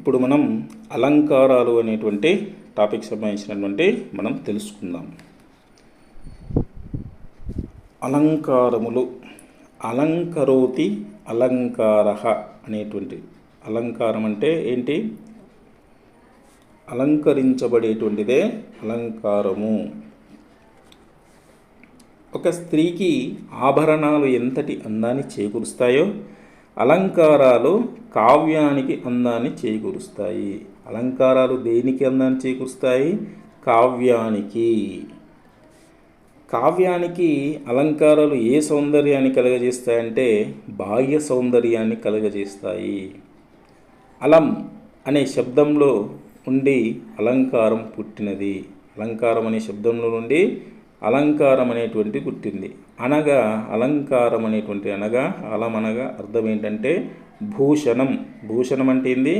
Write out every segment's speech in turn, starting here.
ఇప్పుడు మనం అలంకారాలు అనేటువంటి టాపిక్ సంబంధించినటువంటి మనం తెలుసుకుందాం. అలంకారములు, అలంకరోతి అలంకారః అనేటువంటి అలంకారం అంటే ఏంటి? అలంకరించబడేటువంటిదే అలంకారము. ఒక స్త్రీకి ఆభరణాలు ఎంతటి అందాన్ని చేకూరుస్తాయో అలంకారాలు కావ్యానికి అందాన్ని చేకూరుస్తాయి. అలంకారాలు దేనికి అందాన్ని చేకూరుస్తాయి? కావ్యానికి. కావ్యానికి అలంకారాలు ఏ సౌందర్యాన్ని కలుగజేస్తాయంటే బాహ్య సౌందర్యాన్ని కలుగజేస్తాయి. అలం అనే శబ్దంలో నుండి అలంకారం పుట్టినది. అలంకారం అనే శబ్దంలో నుండి అలంకారం అనేటువంటి పుట్టింది. అనగా అలంకారం అనేటువంటి అనగా అలం అనగా అర్థం ఏంటంటే భూషణం. భూషణం అంటే ఏంది?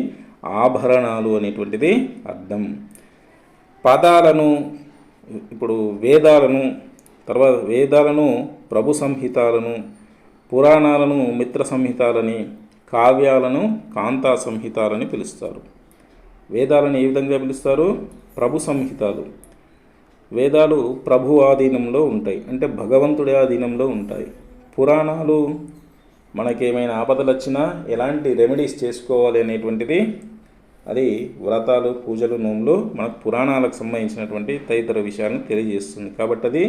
ఆభరణాలు అనేటువంటిది అర్థం. పదాలను, ఇప్పుడు వేదాలను ప్రభు సంహితాలను, పురాణాలను మిత్ర సంహితాలని, కావ్యాలను కాంతా సంహితాలని పిలుస్తారు. వేదాలను ఏ విధంగా పిలుస్తారు? ప్రభు సంహితాలు. వేదాలు ప్రభు ఆధీనంలో ఉంటాయి, అంటే భగవంతుడి ఆధీనంలో ఉంటాయి. పురాణాలు మనకేమైనా ఆపదలు వచ్చినా ఎలాంటి రెమెడీస్ చేసుకోవాలి అనేటువంటిది, అది వ్రతాలు, పూజలు, నోములు మనకు పురాణాలకు సంబంధించినటువంటి తదితర విషయాలను తెలియజేస్తుంది. కాబట్టి అది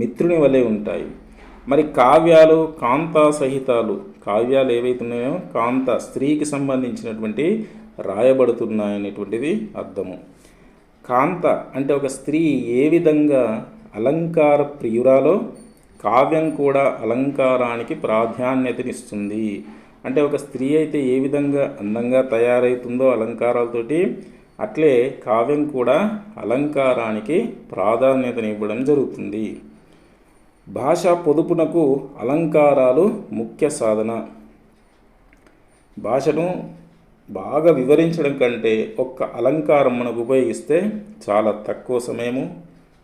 మిత్రుని వలె ఉంటాయి. మరి కావ్యాలు కాంతా సహితాలు. కావ్యాలు ఏవైతే ఉన్నాయో కాంత, స్త్రీకి సంబంధించినటువంటి రాయబడుతున్నాయనేటువంటిది అర్థము. కాంత అంటే ఒక స్త్రీ ఏ విధంగా అలంకార ప్రియురాలో కావ్యం కూడా అలంకారానికి ప్రాధాన్యతనిస్తుంది. అంటే ఒక స్త్రీ అయితే ఏ విధంగా అందంగా తయారవుతుందో అలంకారాలతోటి, అట్లే కావ్యం కూడా అలంకారానికి ప్రాధాన్యతనివ్వడం జరుగుతుంది. భాషా పొదుపునకు అలంకారాలు ముఖ్య సాధన. భాషను బాగా వివరించడం కంటే ఒక్క అలంకారం మనకు ఉపయోగిస్తే చాలా తక్కువ సమయము,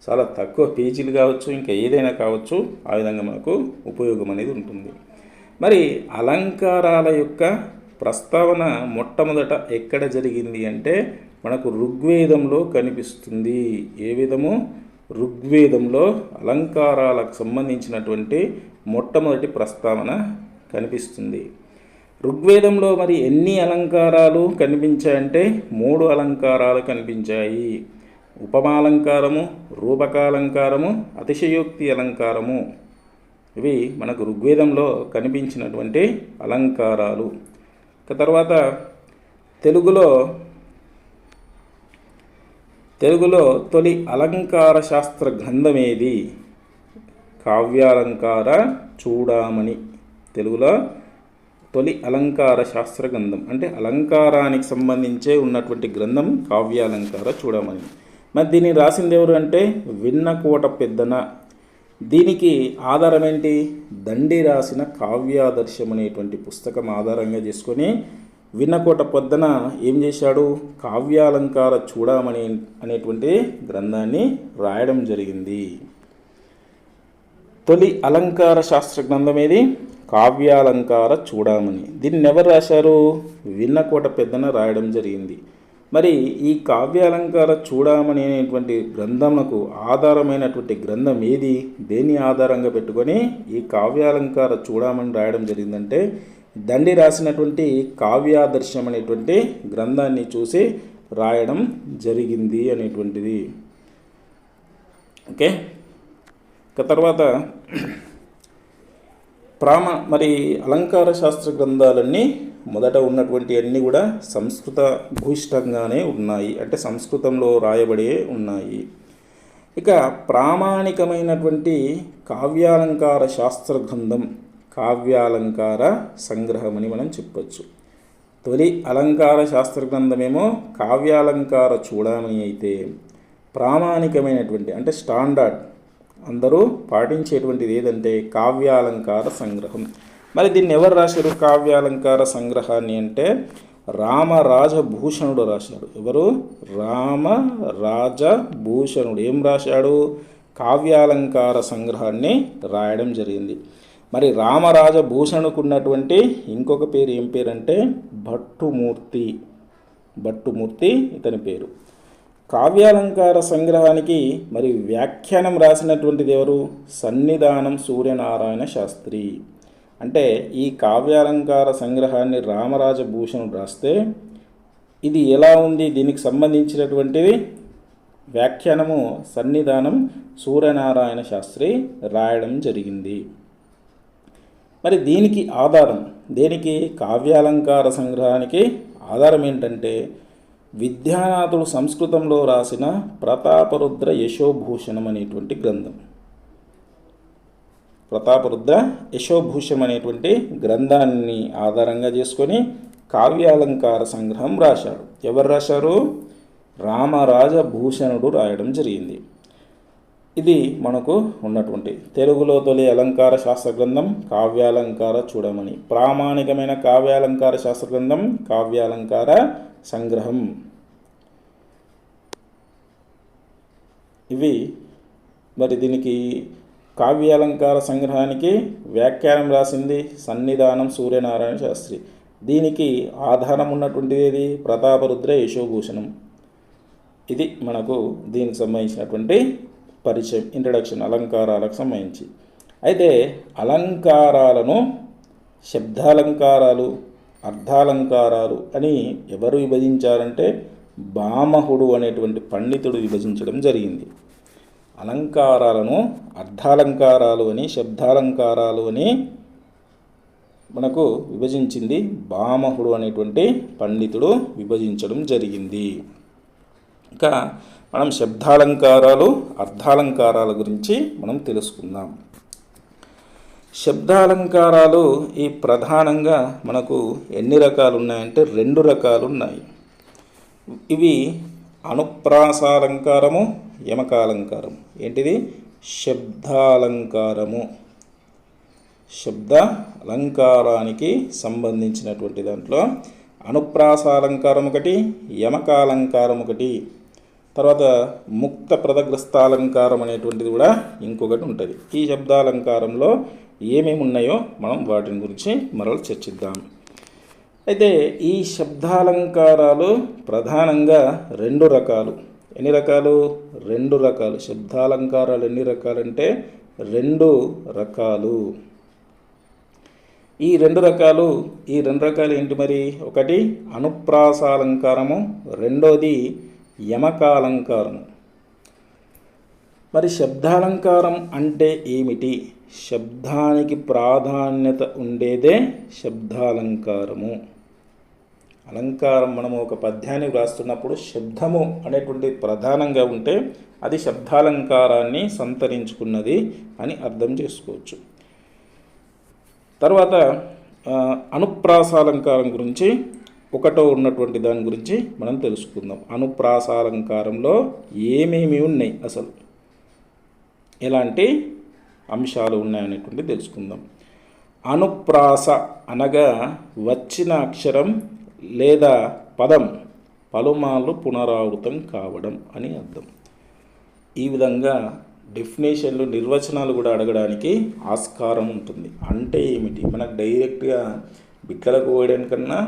చాలా తక్కువ పేజీలు కావచ్చు, ఇంకా ఏదైనా కావచ్చు, ఆ విధంగా మనకు ఉపయోగం అనేది ఉంటుంది. మరి అలంకారాల యొక్క ప్రస్తావన మొట్టమొదట ఎక్కడ జరిగింది అంటే మనకు ఋగ్వేదంలో కనిపిస్తుంది. ఏ విధము? ఋగ్వేదంలో అలంకారాలకు సంబంధించినటువంటి మొట్టమొదటి ప్రస్తావన కనిపిస్తుంది. ఋగ్వేదంలో మరి ఎన్ని అలంకారాలు కనిపించాయంటే 3 అలంకారాలు కనిపించాయి. ఉపమాలంకారము, రూపకాలంకారము, అతిశయోక్తి అలంకారము. ఇవి మనకు ఋగ్వేదంలో కనిపించినటువంటి అలంకారాలు. తర్వాత తెలుగులో తొలి అలంకార శాస్త్ర గ్రంథం ఏది? కావ్యాలంకార చూడామణి. తెలుగులో తొలి అలంకార శాస్త్ర గ్రంథం అంటే అలంకారానికి సంబంధించే ఉన్నటువంటి గ్రంథం కావ్యాలంకార చూడమని. మరి దీన్ని రాసింది ఎవరు అంటే విన్నకోట పెద్దన. దీనికి ఆధారం ఏంటి? దండి రాసిన కావ్యాదర్శం అనేటువంటి పుస్తకం ఆధారంగా చేసుకొని విన్నకోట పెద్దన ఏం చేశాడు? కావ్యాలంకార చూడమని అనేటువంటి గ్రంథాన్ని రాయడం జరిగింది. తొలి అలంకార శాస్త్ర గ్రంథం ఏది? కావ్యాలంకార చూడమని. దీన్ని ఎవరు రాశారు? విన్నకోట పెద్దన రాయడం జరిగింది. మరి ఈ కావ్యాలంకార చూడమని అనేటువంటి గ్రంథమునకు ఆధారమైనటువంటి గ్రంథం ఏది? దేన్ని ఆధారంగా పెట్టుకొని ఈ కావ్యాలంకార చూడమని రాయడం జరిగిందంటే దండి రాసినటువంటి కావ్యాదర్శం అనేటువంటి గ్రంథాన్ని చూసి రాయడం జరిగింది అనేటువంటిది. ఓకే. తర్వాత మరి అలంకార శాస్త్ర గ్రంథాలన్నీ మొదట ఉన్నటువంటి అన్నీ కూడా సంస్కృత భూయిష్టంగానే ఉన్నాయి, అంటే సంస్కృతంలో రాయబడే ఉన్నాయి. ఇక ప్రామాణికమైనటువంటి కావ్యాలంకార శాస్త్ర గ్రంథం కావ్యాలంకార సంగ్రహం అని మనం చెప్పచ్చు. తొలి అలంకార శాస్త్ర గ్రంథమేమో కావ్యాలంకార చూడమని అయితే, ప్రామాణికమైనటువంటి అంటే స్టాండర్డ్ అందరూ పాటించేటువంటిది ఏదంటే కావ్యాలంకార సంగ్రహం. మరి దీన్ని ఎవరు రాశారు కావ్యాలంకార సంగ్రహాన్ని అంటే రామరాజభూషణుడు రాశాడు. ఎవరు? రామరాజభూషణుడు ఏం రాశాడు? కావ్యాలంకార సంగ్రహాన్ని రాయడం జరిగింది. మరి రామరాజభూషణుకు ఉన్నటువంటి ఇంకొక పేరు ఏం పేరు అంటే భట్టుమూర్తి. భట్టుమూర్తి ఇతని పేరు. కావ్యాలంకార సంగ్రహానికి మరి వ్యాఖ్యానం రాసినటువంటిది ఎవరు? సన్నిధానం సూర్యనారాయణ శాస్త్రి. అంటే ఈ కావ్యాలంకార సంగ్రహాన్ని రామరాజభూషణుడు రాస్తే ఇది ఎలా ఉంది, దీనికి సంబంధించినటువంటిది వ్యాఖ్యానము సన్నిధానం సూర్యనారాయణ శాస్త్రి రాయడం జరిగింది. మరి దీనికి ఆధారం, దేనికి? కావ్యాలంకార సంగ్రహానికి ఆధారం ఏంటంటే విద్యానాథుడు సంస్కృతంలో రాసిన ప్రతాపరుద్ర యశోభూషణం అనేటువంటి గ్రంథం. ప్రతాపరుద్ర యశోభూషణం అనేటువంటి గ్రంథాన్ని ఆధారంగా చేసుకొని కావ్యాలంకార సంగ్రహం రాశాడు. ఎవరు రాశారు? రామరాజభూషణుడు రాయడం జరిగింది. ఇది మనకు ఉన్నటువంటి తెలుగులో తొలి అలంకార శాస్త్ర గ్రంథం కావ్యాలంకార చూడమని. ప్రామాణికమైన కావ్యాలంకార శాస్త్ర గ్రంథం కావ్యాలంకార సంగ్రహం. ఇవి మరి దీనికి కావ్యాలంకార సంగ్రహానికి వ్యాఖ్యానం రాసింది సన్నిధానం సూర్యనారాయణ శాస్త్రి. దీనికి ఆధారం ఉన్నటువంటిది ఏది? ప్రతాపరుద్ర యశోభూషణం. ఇది మనకు దీనికి సంబంధించినటువంటి పరిచయం, ఇంట్రడక్షన్, అలంకారాలకు సంబంధించి. అయితే అలంకారాలను శబ్దాలంకారాలు, అర్థాలంకారాలు అని ఎవరు విభజించారంటే భామహుడు అనేటువంటి పండితుడు విభజించడం జరిగింది. అలంకారాలను అర్థాలంకారాలు అని, శబ్దాలంకారాలు అని మనకు విభజించింది భామహుడు అనేటువంటి పండితుడు విభజించడం జరిగింది. ఇంకా మనం శబ్దాలంకారాలు, అర్థాలంకారాల గురించి మనం తెలుసుకుందాం. శబ్దాలంకారాలు ఈ ప్రధానంగా మనకు ఎన్ని రకాలు ఉన్నాయంటే 2 రకాలు ఉన్నాయి. ఇవి అనుప్రాసాలంకారము, యమకాలంకారం. ఏంటిది? శబ్దాలంకారము. శబ్ద అలంకారానికి సంబంధించినటువంటి దాంట్లో అనుప్రాసాలంకారం ఒకటి, యమకాలంకారం ఒకటి, తర్వాత ముక్త పదగ్రస్తాలంకారం అనేటువంటిది కూడా ఇంకొకటి ఉంటుంది. ఈ శబ్దాలంకారంలో ఏమేమి ఉన్నాయో మనం వాటిని గురించి మరల చర్చిద్దాం. అయితే ఈ శబ్దాలంకారాలు ప్రధానంగా 2 రకాలు. ఎన్ని రకాలు? 2 రకాలు. శబ్దాలంకారాలు ఎన్ని రకాలంటే 2 రకాలు. ఈ 2 రకాలు ఏంటి మరి? ఒకటి అనుప్రాసాలంకారము, రెండోది యమకాలంకారము. మరి శబ్దాలంకారం అంటే ఏమిటి? శబ్దానికి ప్రాధాన్యత ఉండేదే శబ్దాలంకారము. అలంకారం మనము ఒక పద్యాన్ని వ్రాస్తున్నప్పుడు శబ్దము అనేటువంటి ప్రధానంగా ఉంటే అది శబ్దాలంకారాన్ని సంతరించుకున్నది అని అర్థం చేసుకోవచ్చు. తర్వాత అనుప్రాసాలంకారం గురించి ఒకటో ఉన్నటువంటి దాని గురించి మనం తెలుసుకుందాం. అనుప్రాసాలంకారంలో ఏమేమి ఉన్నాయి, అసలు ఎలాంటి అంశాలు ఉన్నాయనేటువంటి తెలుసుకుందాం. అనుప్రాస అనగా వచ్చిన అక్షరం లేదా పదం పలుమార్లు పునరావృతం కావడం అని అర్థం. ఈ విధంగా డెఫినేషన్లు, నిర్వచనాలు కూడా అడగడానికి ఆస్కారం ఉంటుంది. అంటే ఏమిటి? మనకు డైరెక్ట్గా బిట్లకు పోయడానికన్నా,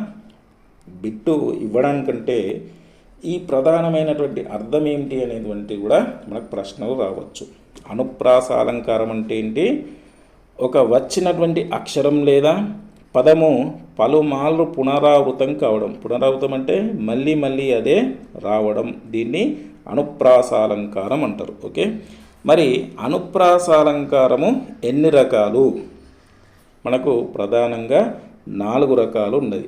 బిట్టు ఇవ్వడానికంటే ఈ ప్రధానమైనటువంటి అర్థం ఏమిటి అనేటువంటి కూడా మనకు ప్రశ్నలు రావచ్చు. అనుప్రాసాలంకారం అంటే ఏంటి? ఒక వచ్చినటువంటి అక్షరం లేదా పదము పలుమార్లు పునరావృతం కావడం. పునరావృతం అంటే మళ్ళీ మళ్ళీ అదే రావడం. దీన్ని అనుప్రాసాలంకారం అంటారు. ఓకే, మరి అనుప్రాసాలంకారము ఎన్ని రకాలు? మనకు ప్రధానంగా 4 రకాలు ఉన్నది.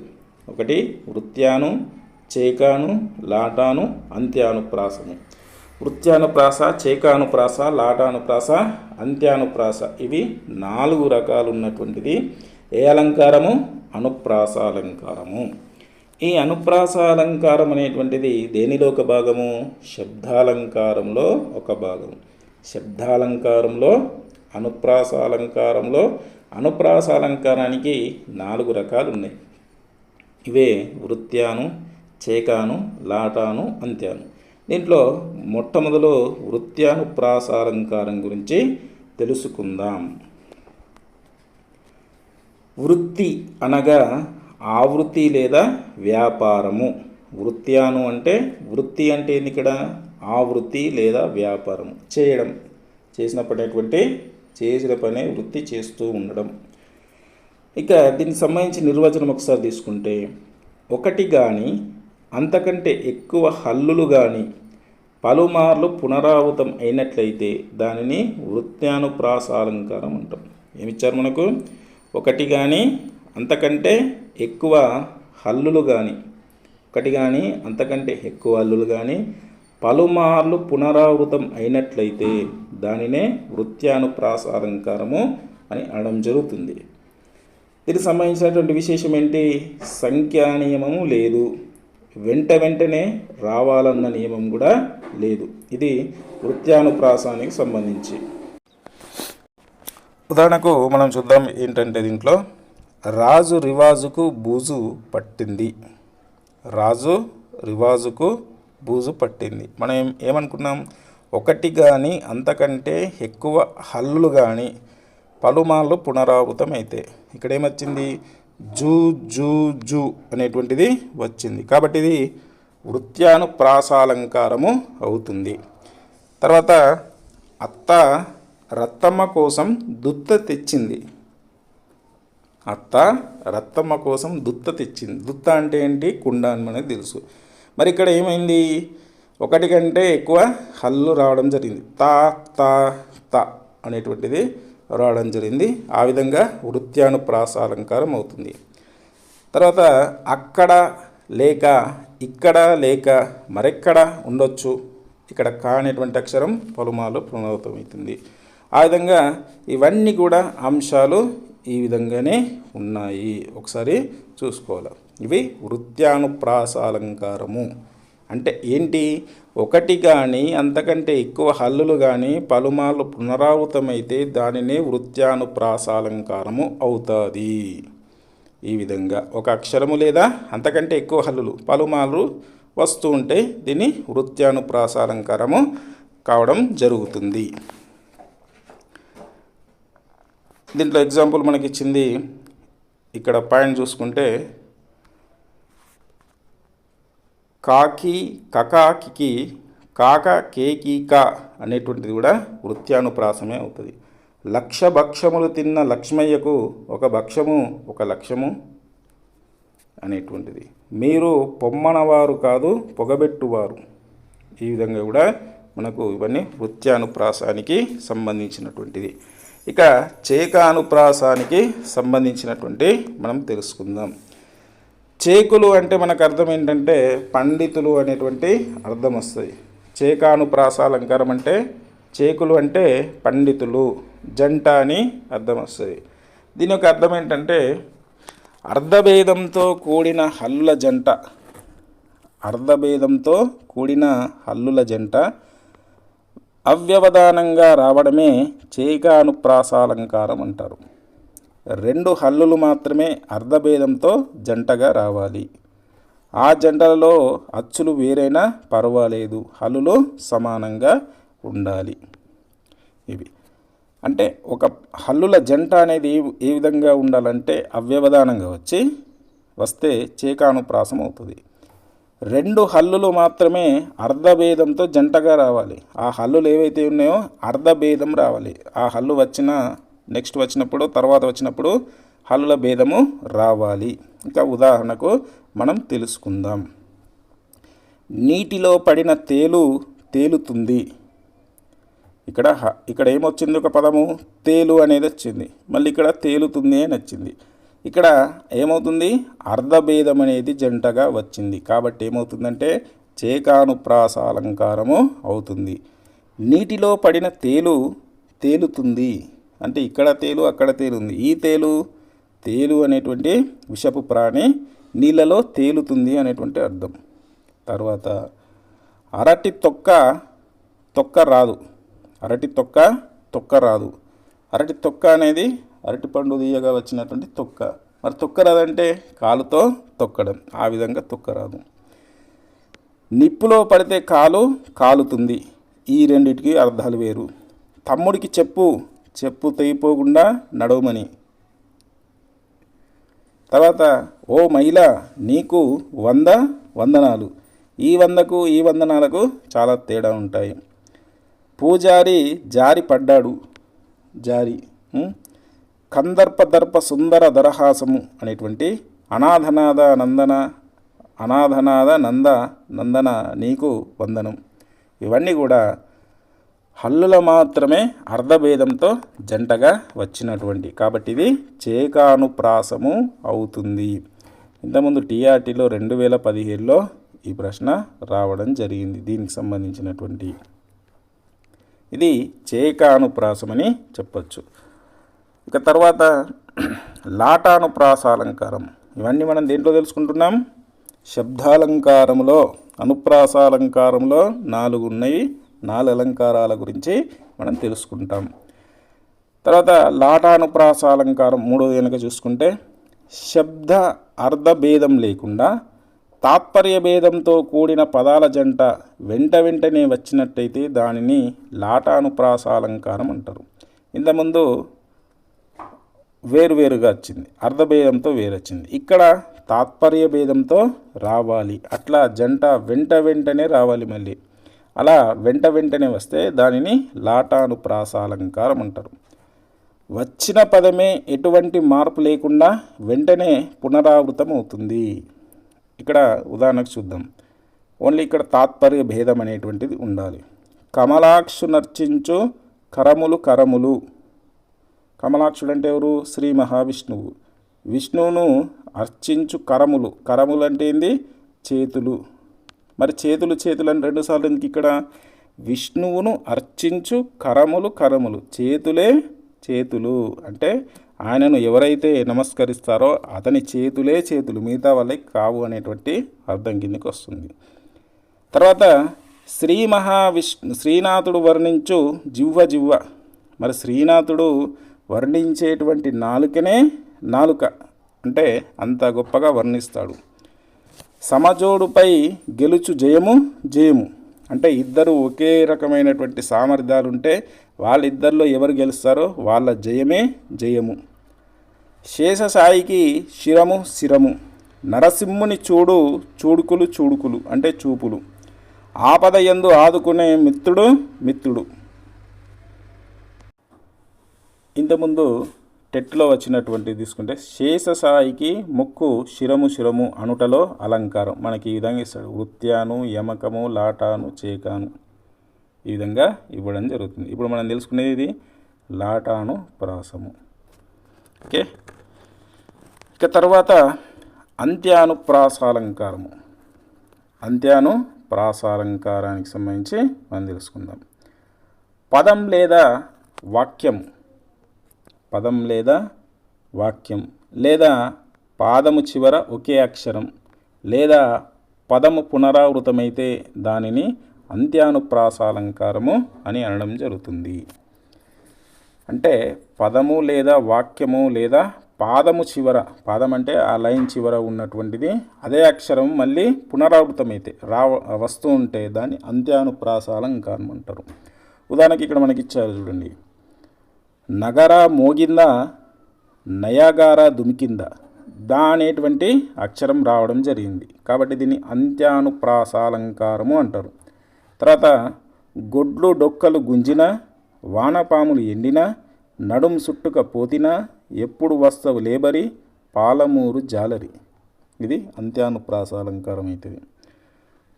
ఒకటి వృత్యాను, చేకాను, లాటాను, అంత్యానుప్రాసము. వృత్యానుప్రాస, చేకానుప్రాస, లాటానుప్రాస, అంత్యానుప్రాస, ఇవి 4 రకాలు ఉన్నటువంటిది ఏ అలంకారము? అనుప్రాసాలంకారము. ఈ అనుప్రాసాలంకారం అనేటువంటిది దేనిలో ఒక భాగము? శబ్దాలంకారంలో ఒక భాగం. శబ్దాలంకారంలో, అనుప్రాసాలంకారంలో, అనుప్రాసాలంకారానికి 4 రకాలు ఉన్నాయి. ఇవే వృత్యాను, చేకాను, లాటాను, అంత్యాను. దీంట్లో మొట్టమొదలు వృత్యానుప్రాసాలంకారం గురించి తెలుసుకుందాం. వృత్తి అనగా ఆవృత్తి లేదా వ్యాపారము. వృత్యాను అంటే వృత్తి అంటే ఏంది ఇక్కడ ఆ వృత్తి లేదా వ్యాపారం చేయడం, చేసిన పనే వృత్తి చేస్తూ ఉండడం. ఇక దీనికి సంబంధించి నిర్వచనం ఒకసారి తీసుకుంటే, ఒకటి కానీ అంతకంటే ఎక్కువ హల్లులు కానీ పలుమార్లు పునరావృతం అయినట్లయితే దానిని వృత్యానుప్రాస అలంకారం అంటాం. ఏమిచ్చారు మనకు? ఒకటి కానీ అంతకంటే ఎక్కువ హల్లులు కానీ పలుమార్లు పునరావృతం అయినట్లయితే దానినే వృత్యానుప్రాస అలంకారము అని అనడం జరుగుతుంది. దీనికి సంబంధించినటువంటి విశేషం ఏంటి? సంఖ్యా నియమము లేదు, వెంటనే రావాలన్న నియమం కూడా లేదు. ఇది వృత్యానుప్రాసానికి సంబంధించి. ఉదాహరణకు మనం చూద్దాం. ఏంటంటే దీంట్లో రాజు రివాజుకు బూజు పట్టింది. మనం ఏమనుకున్నాం? ఒకటి కానీ అంతకంటే ఎక్కువ హల్లులు కానీ పలుమార్లు పునరావృతం అయితే ఇక్కడ ఏమొచ్చింది? జూ జూ జూ అనేటువంటిది వచ్చింది. కాబట్టి ఇది వృత్యానుప్రాసాలంకారము అవుతుంది. తర్వాత అత్త రత్తమ్మ కోసం దుత్త తెచ్చింది. దుత్త అంటే ఏంటి? కుండ అని మనకు తెలుసు. మరి ఇక్కడ ఏమైంది? ఒకటి కంటే ఎక్కువ హల్లు రావడం జరిగింది. తా తా త అనేటువంటిది రావడం జరిగింది. ఆ విధంగా వృత్యానుప్రాస అలంకారం అవుతుంది. తర్వాత అక్కడ లేక, ఇక్కడ లేక, మరెక్కడ ఉండొచ్చు. ఇక్కడ కా అనేటువంటి అక్షరం పలుమార్లు పునరావృతం అవుతుంది. ఆ విధంగా ఇవన్నీ కూడా అంశాలు ఈ విధంగానే ఉన్నాయి. ఒకసారి చూసుకోవాలి. ఇవి వృత్యానుప్రాస అలంకారము అంటే ఏంటి? ఒకటి కానీ అంతకంటే ఎక్కువ హల్లులు కానీ పలుమార్లు పునరావృతమైతే దానినే వృత్యానుప్రాస అలంకారము అవుతుంది. ఈ విధంగా ఒక అక్షరము లేదా అంతకంటే ఎక్కువ హల్లులు పలుమార్లు వస్తూ ఉంటే దీన్ని వృత్యానుప్రాస అలంకారము కావడం జరుగుతుంది. దీంట్లో ఎగ్జాంపుల్ మనకి ఇచ్చింది. ఇక్కడ పాయింట్ చూసుకుంటే కాకి కకాకి కాక కేకి కా అనేటువంటిది కూడా వృత్యానుప్రాసమే అవుతుంది. లక్ష భక్షములు తిన్న లక్ష్మయ్యకు ఒక భక్షము ఒక లక్ష్యము అనేటువంటిది. మీరు పొమ్మనవారు కాదు పొగబెట్టువారు. ఈ విధంగా కూడా మనకు ఇవన్నీ వృత్యానుప్రాసానికి సంబంధించినటువంటిది. ఇక చేకానుప్రాసానికి సంబంధించినటువంటి మనం తెలుసుకుందాం. చేకులు అంటే మనకు అర్థం ఏంటంటే పండితులు అనేటువంటి అర్థం వస్తుంది. చేకానుప్రాస అలంకారం అంటే చేకులు అంటే పండితులు, జంట అని అర్థం వస్తుంది. దీని యొక్క అర్థం ఏంటంటే అర్ధభేదంతో కూడిన హల్లుల జంట అవ్యవధానంగా రావడమే చేకానుప్రాసాలంకారం అంటారు. రెండు హల్లులు మాత్రమే అర్ధభేదంతో జంటగా రావాలి. ఆ జంటలలో అచ్చులు వేరైనా పర్వాలేదు, హల్లులు సమానంగా ఉండాలి. ఇవి అంటే ఒక హల్లుల జంట అనేది ఏ విధంగా ఉండాలంటే అవ్యవధానంగా వస్తే చేకానుప్రాసం అవుతుంది. రెండు హల్లులు మాత్రమే అర్ధభేదంతో జంటగా రావాలి. ఆ హల్లులు ఏవైతే ఉన్నాయో అర్ధభేదం రావాలి. ఆ హల్లు తర్వాత వచ్చినప్పుడు హల్లుల భేదము రావాలి. ఇంకా ఉదాహరణకు మనం తెలుసుకుందాం. నీటిలో పడిన తేలుతుంది. ఇక్కడ ఏమొచ్చింది? ఒక పదము తేలు అనేది వచ్చింది. మళ్ళీ ఇక్కడ తేలుతుంది అని వచ్చింది. ఇక్కడ ఏమవుతుంది? అర్ధభేదం అనేది జంటగా వచ్చింది. కాబట్టి ఏమవుతుందంటే చేకానుప్రాస అలంకారము అవుతుంది. నీటిలో పడిన తేలుతుంది అంటే ఇక్కడ తేలు అక్కడ తేలు ఉంది. ఈ తేలు అనేటువంటి విషపు ప్రాణి నీళ్ళలో తేలుతుంది అనేటువంటి అర్థం. తర్వాత అరటి తొక్క రాదు. అరటి తొక్క రాదు. అరటి తొక్క అనేది అరటి పండు తీయగా వచ్చినటువంటి తొక్క. మరి తొక్క రాదంటే కాలుతో తొక్కడం. ఆ విధంగా తొక్క రాదు. నిప్పులో పడితే కాలుతుంది. ఈ రెండిటికి అర్థాలు వేరు. తమ్ముడికి చెప్పు తెగిపోకుండా నడవమని. తర్వాత ఓ మహిళ నీకు 100 వందనాలు. ఈ వందకు ఈ వందనాలకు చాలా తేడా ఉంటాయి. పూజారి జారి పడ్డాడు, జారి. కందర్పదర్ప సుందర దరహాసము అనేటువంటి అనాథనాద నంద నందన నీకు వందనం. ఇవన్నీ కూడా హల్లుల మాత్రమే అర్ధభేదంతో జంటగా వచ్చినటువంటి, కాబట్టి ఇది చేకానుప్రాసము అవుతుంది. ఇంతకుముందు టీఆర్టీలో 2017లో ఈ ప్రశ్న రావడం జరిగింది. దీనికి సంబంధించినటువంటి ఇది చేకానుప్రాసమని చెప్పచ్చు. ఇక తర్వాత లాటానుప్రాసాలంకారం. ఇవన్నీ మనం దేంట్లో తెలుసుకుంటున్నాం? శబ్దాలంకారములో, అనుప్రాసాలంకారంలో 4 ఉన్నాయి. 4 అలంకారాల గురించి మనం తెలుసుకుంటాం. తర్వాత లాటానుప్రాసాలంకారం మూడోది కనుక చూసుకుంటే, శబ్ద అర్ధభేదం లేకుండా తాత్పర్య భేదంతో కూడిన పదాల జంట వెంటనే వచ్చినట్టయితే దానిని లాటానుప్రాసాలంకారం అంటారు. ఇంతకుముందు వేరువేరుగా వచ్చింది, అర్ధభేదంతో వేరు వచ్చింది. ఇక్కడ తాత్పర్య భేదంతో రావాలి, అట్లా జంట వెంటనే రావాలి. మళ్ళీ అలా వెంటనే వస్తే దానిని లాటానుప్రాసాలంకారం అంటారు. వచ్చిన పదమే ఎటువంటి మార్పు లేకుండా వెంటనే పునరావృతం అవుతుంది. ఇక్కడ ఉదాహరణకు చూద్దాం. ఓన్లీ ఇక్కడ తాత్పర్య భేదం అనేటువంటిది ఉండాలి. కమలాక్షు నర్చించు కరములు. కమలాక్షుడు అంటే ఎవరు? శ్రీ మహావిష్ణువు. విష్ణువును అర్చించు కరములు అంటే ఏంది? చేతులు. మరి చేతులు అని 2 సార్లు ఎందుకు ఇక్కడ? విష్ణువును అర్చించు కరములు, చేతులు అంటే ఆయనను ఎవరైతే నమస్కరిస్తారో అతని చేతులే చేతులు, మిగతా వాళ్ళకి కావు అనేటువంటి అర్థం కిందకి వస్తుంది. తర్వాత శ్రీనాథుడు వర్ణించు జివ్వ. మరి శ్రీనాథుడు వర్ణించేటువంటి నాలుకనే నాలుక అంటే అంత గొప్పగా వర్ణిస్తాడు. సమజోడుపై గెలుచు జయము అంటే ఇద్దరు ఒకే రకమైనటువంటి సామర్థ్యాలు ఉంటే వాళ్ళిద్దరిలో ఎవరు గెలుస్తారో వాళ్ళ జయము. శేషసాయికి శిరము. నరసింహుని చూడుకులు అంటే చూపులు. ఆపద యందు ఆదుకునే మిత్రుడు. ఇంతకుముందు టెట్లో వచ్చినటువంటి తీసుకుంటే శేషసాయికి ముక్కు శిరము అనుటలో అలంకారం మనకి ఈ విధంగా ఇస్తాడు. వృత్యాను, యమకము, లాటాను, చేకాను ఈ విధంగా ఇవ్వడం జరుగుతుంది. ఇప్పుడు మనం తెలుసుకునేది ఇది లాటాను ప్రాసము. ఓకే. ఇక తర్వాత అంత్యానుప్రాసాలంకారానికి సంబంధించి మనం తెలుసుకుందాం. పదం లేదా వాక్యం లేదా పాదము చివర ఒకే అక్షరం లేదా పదము పునరావృతమైతే దానిని అంత్యానుప్రాసాలంకారము అని అనడం జరుగుతుంది. అంటే పదము లేదా వాక్యము లేదా పాదము చివర, పాదం అంటే ఆ లైన్ చివర ఉన్నటువంటిది అదే అక్షరం మళ్ళీ పునరావృతమైతే వస్తూ ఉంటే దాన్ని అంత్యానుప్రాసాలంకారం అంటారు. ఉదాహరణకి ఇక్కడ మనకి ఇచ్చారు చూడండి. నగర మోగిందా, నయాగార దుమికిందా, దా అనేటువంటి అక్షరం రావడం జరిగింది కాబట్టి దీన్ని అంత్యానుప్రాసాలంకారము అంటారు. తర్వాత గొడ్లు డొక్కలు గుంజిన, వానపాములు ఎండిన, నడుం సుట్టుక పోతిన, ఎప్పుడు వస్తవు లేబరి, పాలమూరు జాలరి. ఇది అంత్యానుప్రాసాలంకారం అవుతుంది.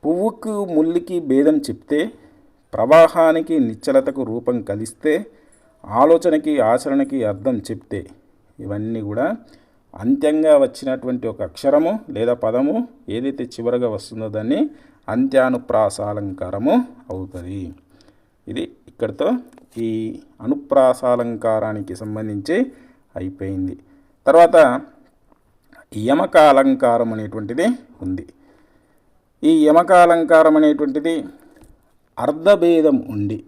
పువ్వుకు ముల్లికి భేదం చెప్తే, ప్రవాహానికి నిశ్చలతకు రూపం కలిస్తే, ఆలోచనకి ఆచరణకి అర్థం చెప్తే, ఇవన్నీ కూడా అంత్యంగా వచ్చినటువంటి ఒక అక్షరము లేదా పదము ఏదైతే చివరగా వస్తుందో దాన్ని అంత్యానుప్రాసాలంకారము అవుతుంది. ఇది ఇక్కడితో ఈ అనుప్రాసాలంకారానికి సంబంధించి అయిపోయింది. తర్వాత యమకాలంకారం అనేటువంటిది ఉంది. ఈ యమకాలంకారం అనేటువంటిది అర్ధభేదం ఉండి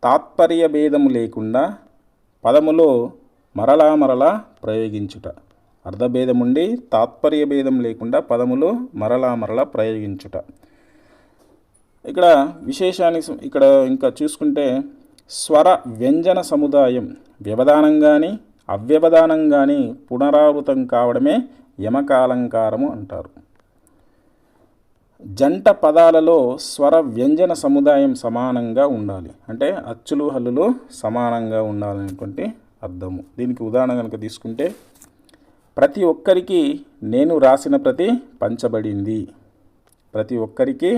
తాత్పర్య భేదము లేకుండా పదములో మరలా ప్రయోగించుట. అర్ధభేదం ఉండి తాత్పర్య భేదం లేకుండా పదములో మరలా ప్రయోగించుట. ఇక్కడ విశేషానికి ఇక్కడ ఇంకా చూసుకుంటే స్వర వ్యంజన సముదాయం వ్యవధానం కానీ అవ్యవధానం కానీ పునరావృతం కావడమే యమకాలంకారము అంటారు. జంట పదాలలో స్వర వ్యంజన సముదాయం సమానంగా ఉండాలి, అంటే అచ్చులు హల్లులు సమానంగా ఉండాలనేటువంటి అర్థము. దీనికి ఉదాహరణ కనుక తీసుకుంటే, ప్రతి ఒక్కరికి నేను రాసిన ప్రతి పంచబడింది. ప్రతి ఒక్కరికి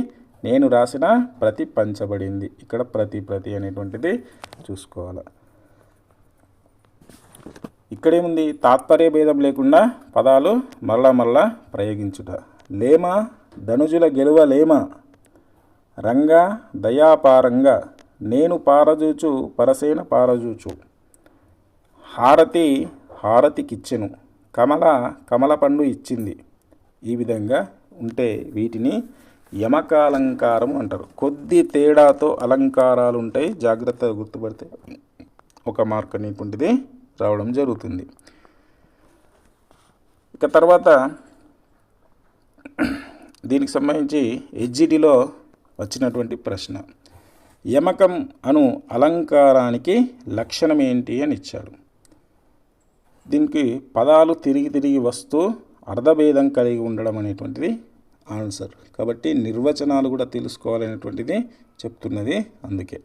నేను రాసిన ప్రతి పంచబడింది. ఇక్కడ ప్రతి అనేటువంటిది చూసుకోవాలి. ఇక్కడేముంది, తాత్పర్య భేదం లేకుండా పదాలు మరలా ప్రయోగించుట. లేమ ధనుజుల గెలువ లేమ, రంగ దయాపారంగా, నేను పారజూచు పరసేన పారజూచు, హారతి హారతికిచ్చెను, కమల కమల పండు ఇచ్చింది. ఈ విధంగా ఉంటే వీటిని యమకాలంకారం అంటారు. కొద్ది తేడాతో అలంకారాలు ఉంటాయి, జాగ్రత్తగా గుర్తుపడితే ఒక మార్క్ అనేటువంటిది రావడం జరుగుతుంది. ఇక తర్వాత దీనికి సంబంధించి ఎస్జిటిలో వచ్చినటువంటి ప్రశ్న, యమకం అను అలంకారానికి లక్షణం ఏంటి అని ఇచ్చాడు. దీనికి పదాలు తిరిగి వస్తూ అర్థభేదం కలిగి ఉండడం అనేటువంటిది ఆన్సర్. కాబట్టి నిర్వచనాలు కూడా తెలుసుకోవాలనేటువంటిది చెప్తున్నది. అందుకే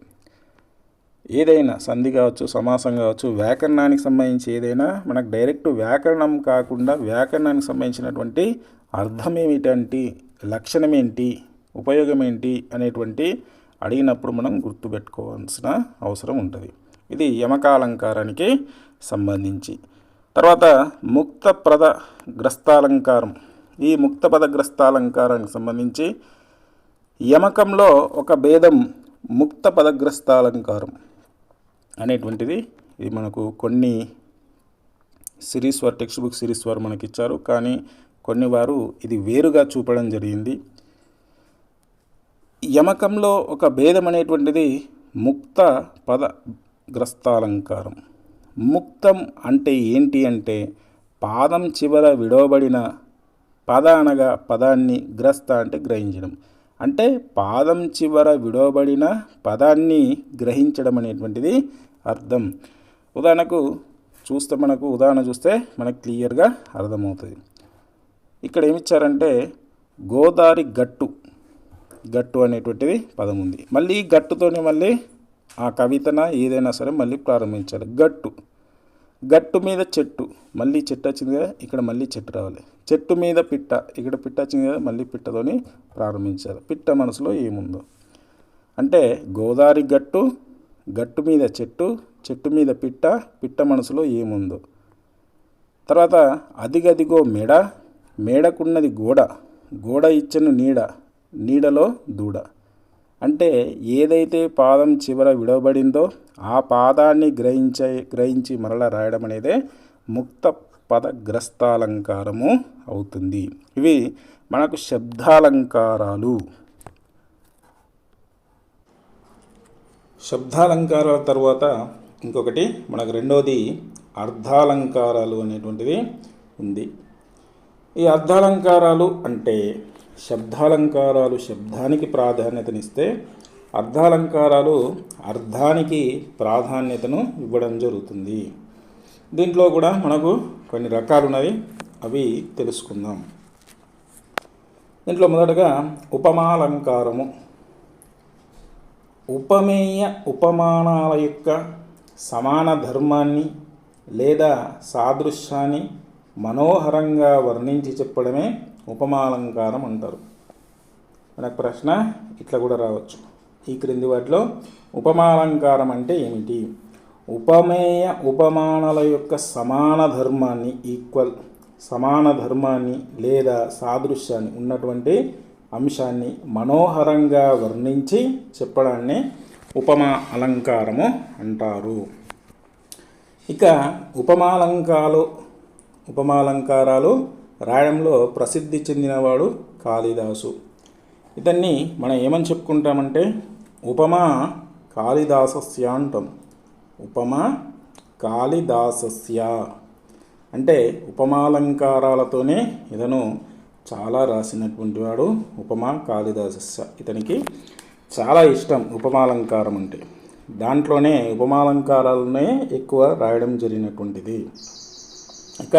ఏదైనా సంధి కావచ్చు, సమాసం కావచ్చు, వ్యాకరణానికి సంబంధించి ఏదైనా మనకు డైరెక్ట్ వ్యాకరణం కాకుండా వ్యాకరణానికి సంబంధించినటువంటి అర్థం ఏమిటంటే, లక్షణం ఏంటి, ఉపయోగం ఏంటి అనేటువంటి అడిగినప్పుడు మనం గుర్తుపెట్టుకోవాల్సిన అవసరం ఉంటుంది. ఇది యమకాలంకారానికి సంబంధించి. తర్వాత ముక్త పదగ్రస్తాలంకారం. ఈ ముక్త పదగ్రస్తాలంకారానికి సంబంధించి యమకంలో ఒక భేదం ముక్త పదగ్రస్తాలంకారం అనేటువంటిది. ఇది మనకు కొన్ని సిరీస్ వారు, టెక్స్ట్ బుక్ సిరీస్ వారు మనకి ఇచ్చారు, కానీ కొన్ని వారు ఇది వేరుగా చూపడం జరిగింది. యమకంలో ఒక భేదం అనేటువంటిది ముక్త పదగ్రస్తాలంకారం. ముక్తం అంటే ఏంటి అంటే, పాదం చివర విడవబడిన, పద అనగా పదాన్ని, గ్రస్త అంటే గ్రహించడం, అంటే పాదం చివర విడవబడిన పదాన్ని గ్రహించడం అనేటువంటిది అర్థం. ఉదాహరణకు చూస్తే మనకు క్లియర్గా అర్థమవుతుంది. ఇక్కడ ఏమిచ్చారంటే, గోదారి గట్టు అనేటువంటిది పదం ఉంది. మళ్ళీ గట్టుతోనే మళ్ళీ ఆ కవితన ఏదైనా సరే మళ్ళీ ప్రారంభించాలి. గట్టు మీద చెట్టు, మళ్ళీ చెట్టు వచ్చింది కదా, ఇక్కడ మళ్ళీ చెట్టు రావాలి. చెట్టు మీద పిట్ట, ఇక్కడ పిట్ట వచ్చింది కదా, మళ్ళీ పిట్టతోని ప్రారంభించాలి. పిట్ట మనసులో ఏముందో అంటే, గోదారి గట్టు మీద చెట్టు మీద పిట్ట మనసులో ఏముందో. తర్వాత అదిగదిగో మేడకున్నది గోడ ఇచ్చెను నీడలో దూడ. అంటే ఏదైతే పాదం చివర విడవబడిందో ఆ పాదాన్ని గ్రహించి మరలా రాయడం అనేదే ముక్త పదగ్రస్తాలంకారము అవుతుంది. ఇవి మనకు శబ్దాలంకారాలు. శబ్దాలంకారాల తర్వాత ఇంకొకటి మనకు రెండోది అర్థాలంకారాలు అనేటువంటిది ఉంది. ఈ అర్థాలంకారాలు అంటే, శబ్దాలంకారాలు శబ్దానికి ప్రాధాన్యతనిస్తే, అర్థాలంకారాలు అర్థానికి ప్రాధాన్యతను ఇవ్వడం జరుగుతుంది. దీంట్లో కూడా మనకు కొన్ని రకాలు ఉన్నవి, అవి తెలుసుకుందాం. దీంట్లో మొదటగా ఉపమాలంకారము. ఉపమేయ ఉపమానాల యొక్క సమాన ధర్మాన్ని లేదా సాదృశ్యాన్ని మనోహరంగా వర్ణించి చెప్పడమే ఉపమాలంకారం అంటారు. మనకు ప్రశ్న ఇట్లా కూడా రావచ్చు, ఈ క్రింది వాటిలో ఉపమాలంకారం అంటే ఏమిటి? ఉపమేయ ఉపమానాల యొక్క సమాన ధర్మాన్ని లేదా సాదృశ్యాన్ని ఉన్నటువంటి అంశాన్ని మనోహరంగా వర్ణించి చెప్పడాన్ని ఉపమా అలంకారము అంటారు. ఇక ఉపమాలంకారాలు రాయడంలో ప్రసిద్ధి చెందినవాడు కాళిదాసు. ఇతన్ని మనం ఏమని చెప్పుకుంటామంటే ఉపమా కాళిదాసస్య అంటాం. ఉపమా కాళిదాసస్య అంటే ఉపమాలంకారాలతోనే ఇతను చాలా రాసినటువంటి వాడు. ఉపమా కాళిదాసస్య, ఇతనికి చాలా ఇష్టం ఉపమాలంకారం అంటే. దాంట్లోనే ఉపమాలంకారాలనే ఎక్కువ రాయడం జరిగినటువంటిది. ఇక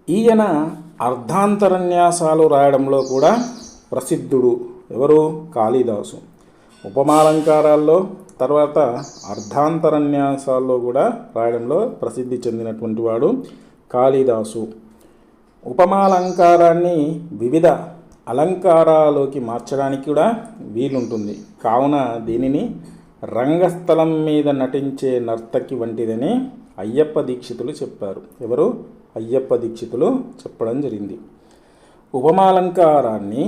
ఈయన అర్ధాంతరన్యాసాలు రాయడంలో కూడా ప్రసిద్ధుడు. ఎవరు? కాళిదాసు. ఉపమాలంకారాల్లో తర్వాత అర్ధాంతరన్యాసాల్లో కూడా రాయడంలో ప్రసిద్ధి చెందినటువంటి వాడు కాళిదాసు. ఉపమాలంకారాన్ని వివిధ అలంకారాలోకి మార్చడానికి కూడా వీలుంటుంది. కావున దీనిని రంగస్థలం మీద నటించే నర్తకి వంటిదని అయ్యప్ప దీక్షితులు చెప్పారు. ఎవరు? అయ్యప్ప దీక్షితులు చెప్పడం జరిగింది. ఉపమాలంకారాన్ని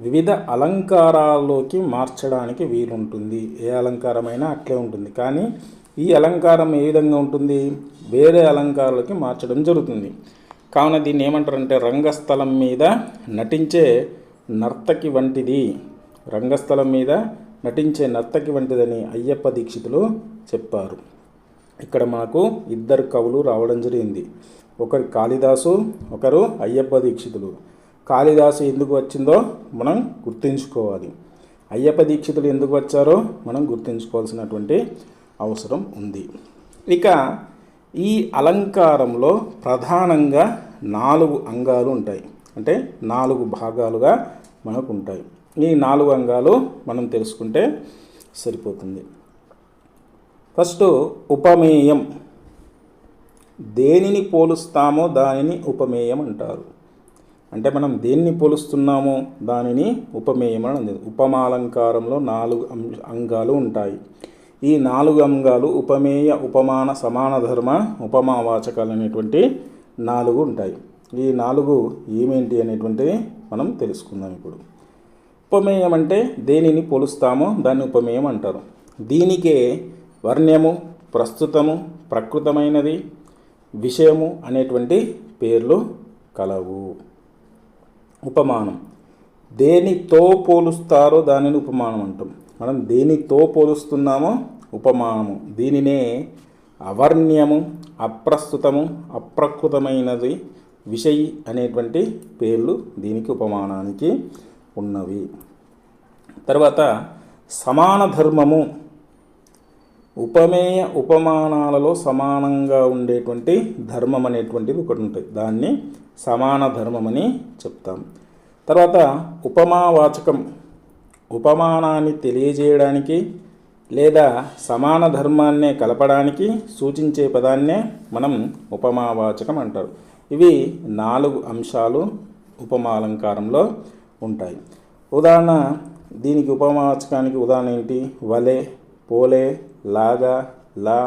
వివిధ అలంకారాల్లోకి మార్చడానికి వీలుంటుంది. ఏ అలంకారమైనా అట్లే ఉంటుంది. కానీ ఈ అలంకారం ఏ విధంగా ఉంటుంది? వేరే అలంకారాలకి మార్చడం జరుగుతుంది. కావున దీన్ని ఏమంటారంటే రంగస్థలం మీద నటించే నర్తకి వంటిది. రంగస్థలం మీద నటించే నర్తకి వంటిదని అయ్యప్ప దీక్షితులు చెప్పారు. ఇక్కడ మనకు ఇద్దరు కవులు రావడం జరిగింది. ఒకరు కాళిదాసు, ఒకరు అయ్యప్ప దీక్షితులు. కాళిదాసు ఎందుకు వచ్చిందో మనం గుర్తుంచుకోవాలి. అయ్యప్ప దీక్షితులు ఎందుకు వచ్చారో మనం గుర్తుంచుకోవాల్సినటువంటి అవసరం ఉంది. ఇక ఈ అలంకారంలో ప్రధానంగా 4 అంగాలు ఉంటాయి. అంటే 4 భాగాలుగా మనకు ఉంటాయి. ఈ 4 అంగాలు మనం తెలుసుకుంటే సరిపోతుంది. ఫస్ట్ ఉపమేయం. దేనిని పోలుస్తామో దానిని ఉపమేయం అంటారు. అంటే మనం దేన్ని పోలుస్తున్నామో దానిని ఉపమేయం అని. ఉపమాలంకారంలో 4 అంగాలు ఉంటాయి. ఈ 4 అంగాలు ఉపమేయ, ఉపమాన, సమాన ధర్మ, ఉపమావాచకాలు అనేటువంటి 4 ఉంటాయి. ఈ 4 ఏమేంటి అనేటువంటిది మనం తెలుసుకుందాం ఇప్పుడు. ఉపమేయం అంటే దేనిని పోలుస్తామో దాన్ని ఉపమేయం అంటారు. దీనికే వర్ణ్యము, ప్రస్తుతము, ప్రకృతమైనది, విషయము అనేటువంటి పేర్లు కలవు. ఉపమానం. దేనితో పోలుస్తారో దానిని ఉపమానం అంటాం. మనం దేనితో పోలుస్తున్నామో ఉపమానము. దీనినే అవర్ణ్యము, అప్రస్తుతము, అప్రకృతమైనది, విషయి అనేటువంటి పేర్లు దీనికి ఉపమానానికి ఉన్నవి. తర్వాత సమాన ధర్మము. ఉపమేయ ఉపమానాలలో సమానంగా ఉండేటువంటి ధర్మం అనేటువంటిది ఒకటి ఉంటుంది. దాన్ని సమాన ధర్మమని చెప్తాం. తర్వాత ఉపమావాచకం. ఉపమానాన్ని తెలియజేయడానికి లేదా సమాన ధర్మాన్నే కలపడానికి సూచించే పదాన్నే మనం ఉపమావాచకం అంటారు. ఇవి 4 అంశాలు ఉపమాలంకారంలో ఉంటాయి. ఉదాహరణ, దీనికి ఉపమావాచకానికి ఉదాహరణ ఏంటి? వలె, పోలే, లాగా, లా,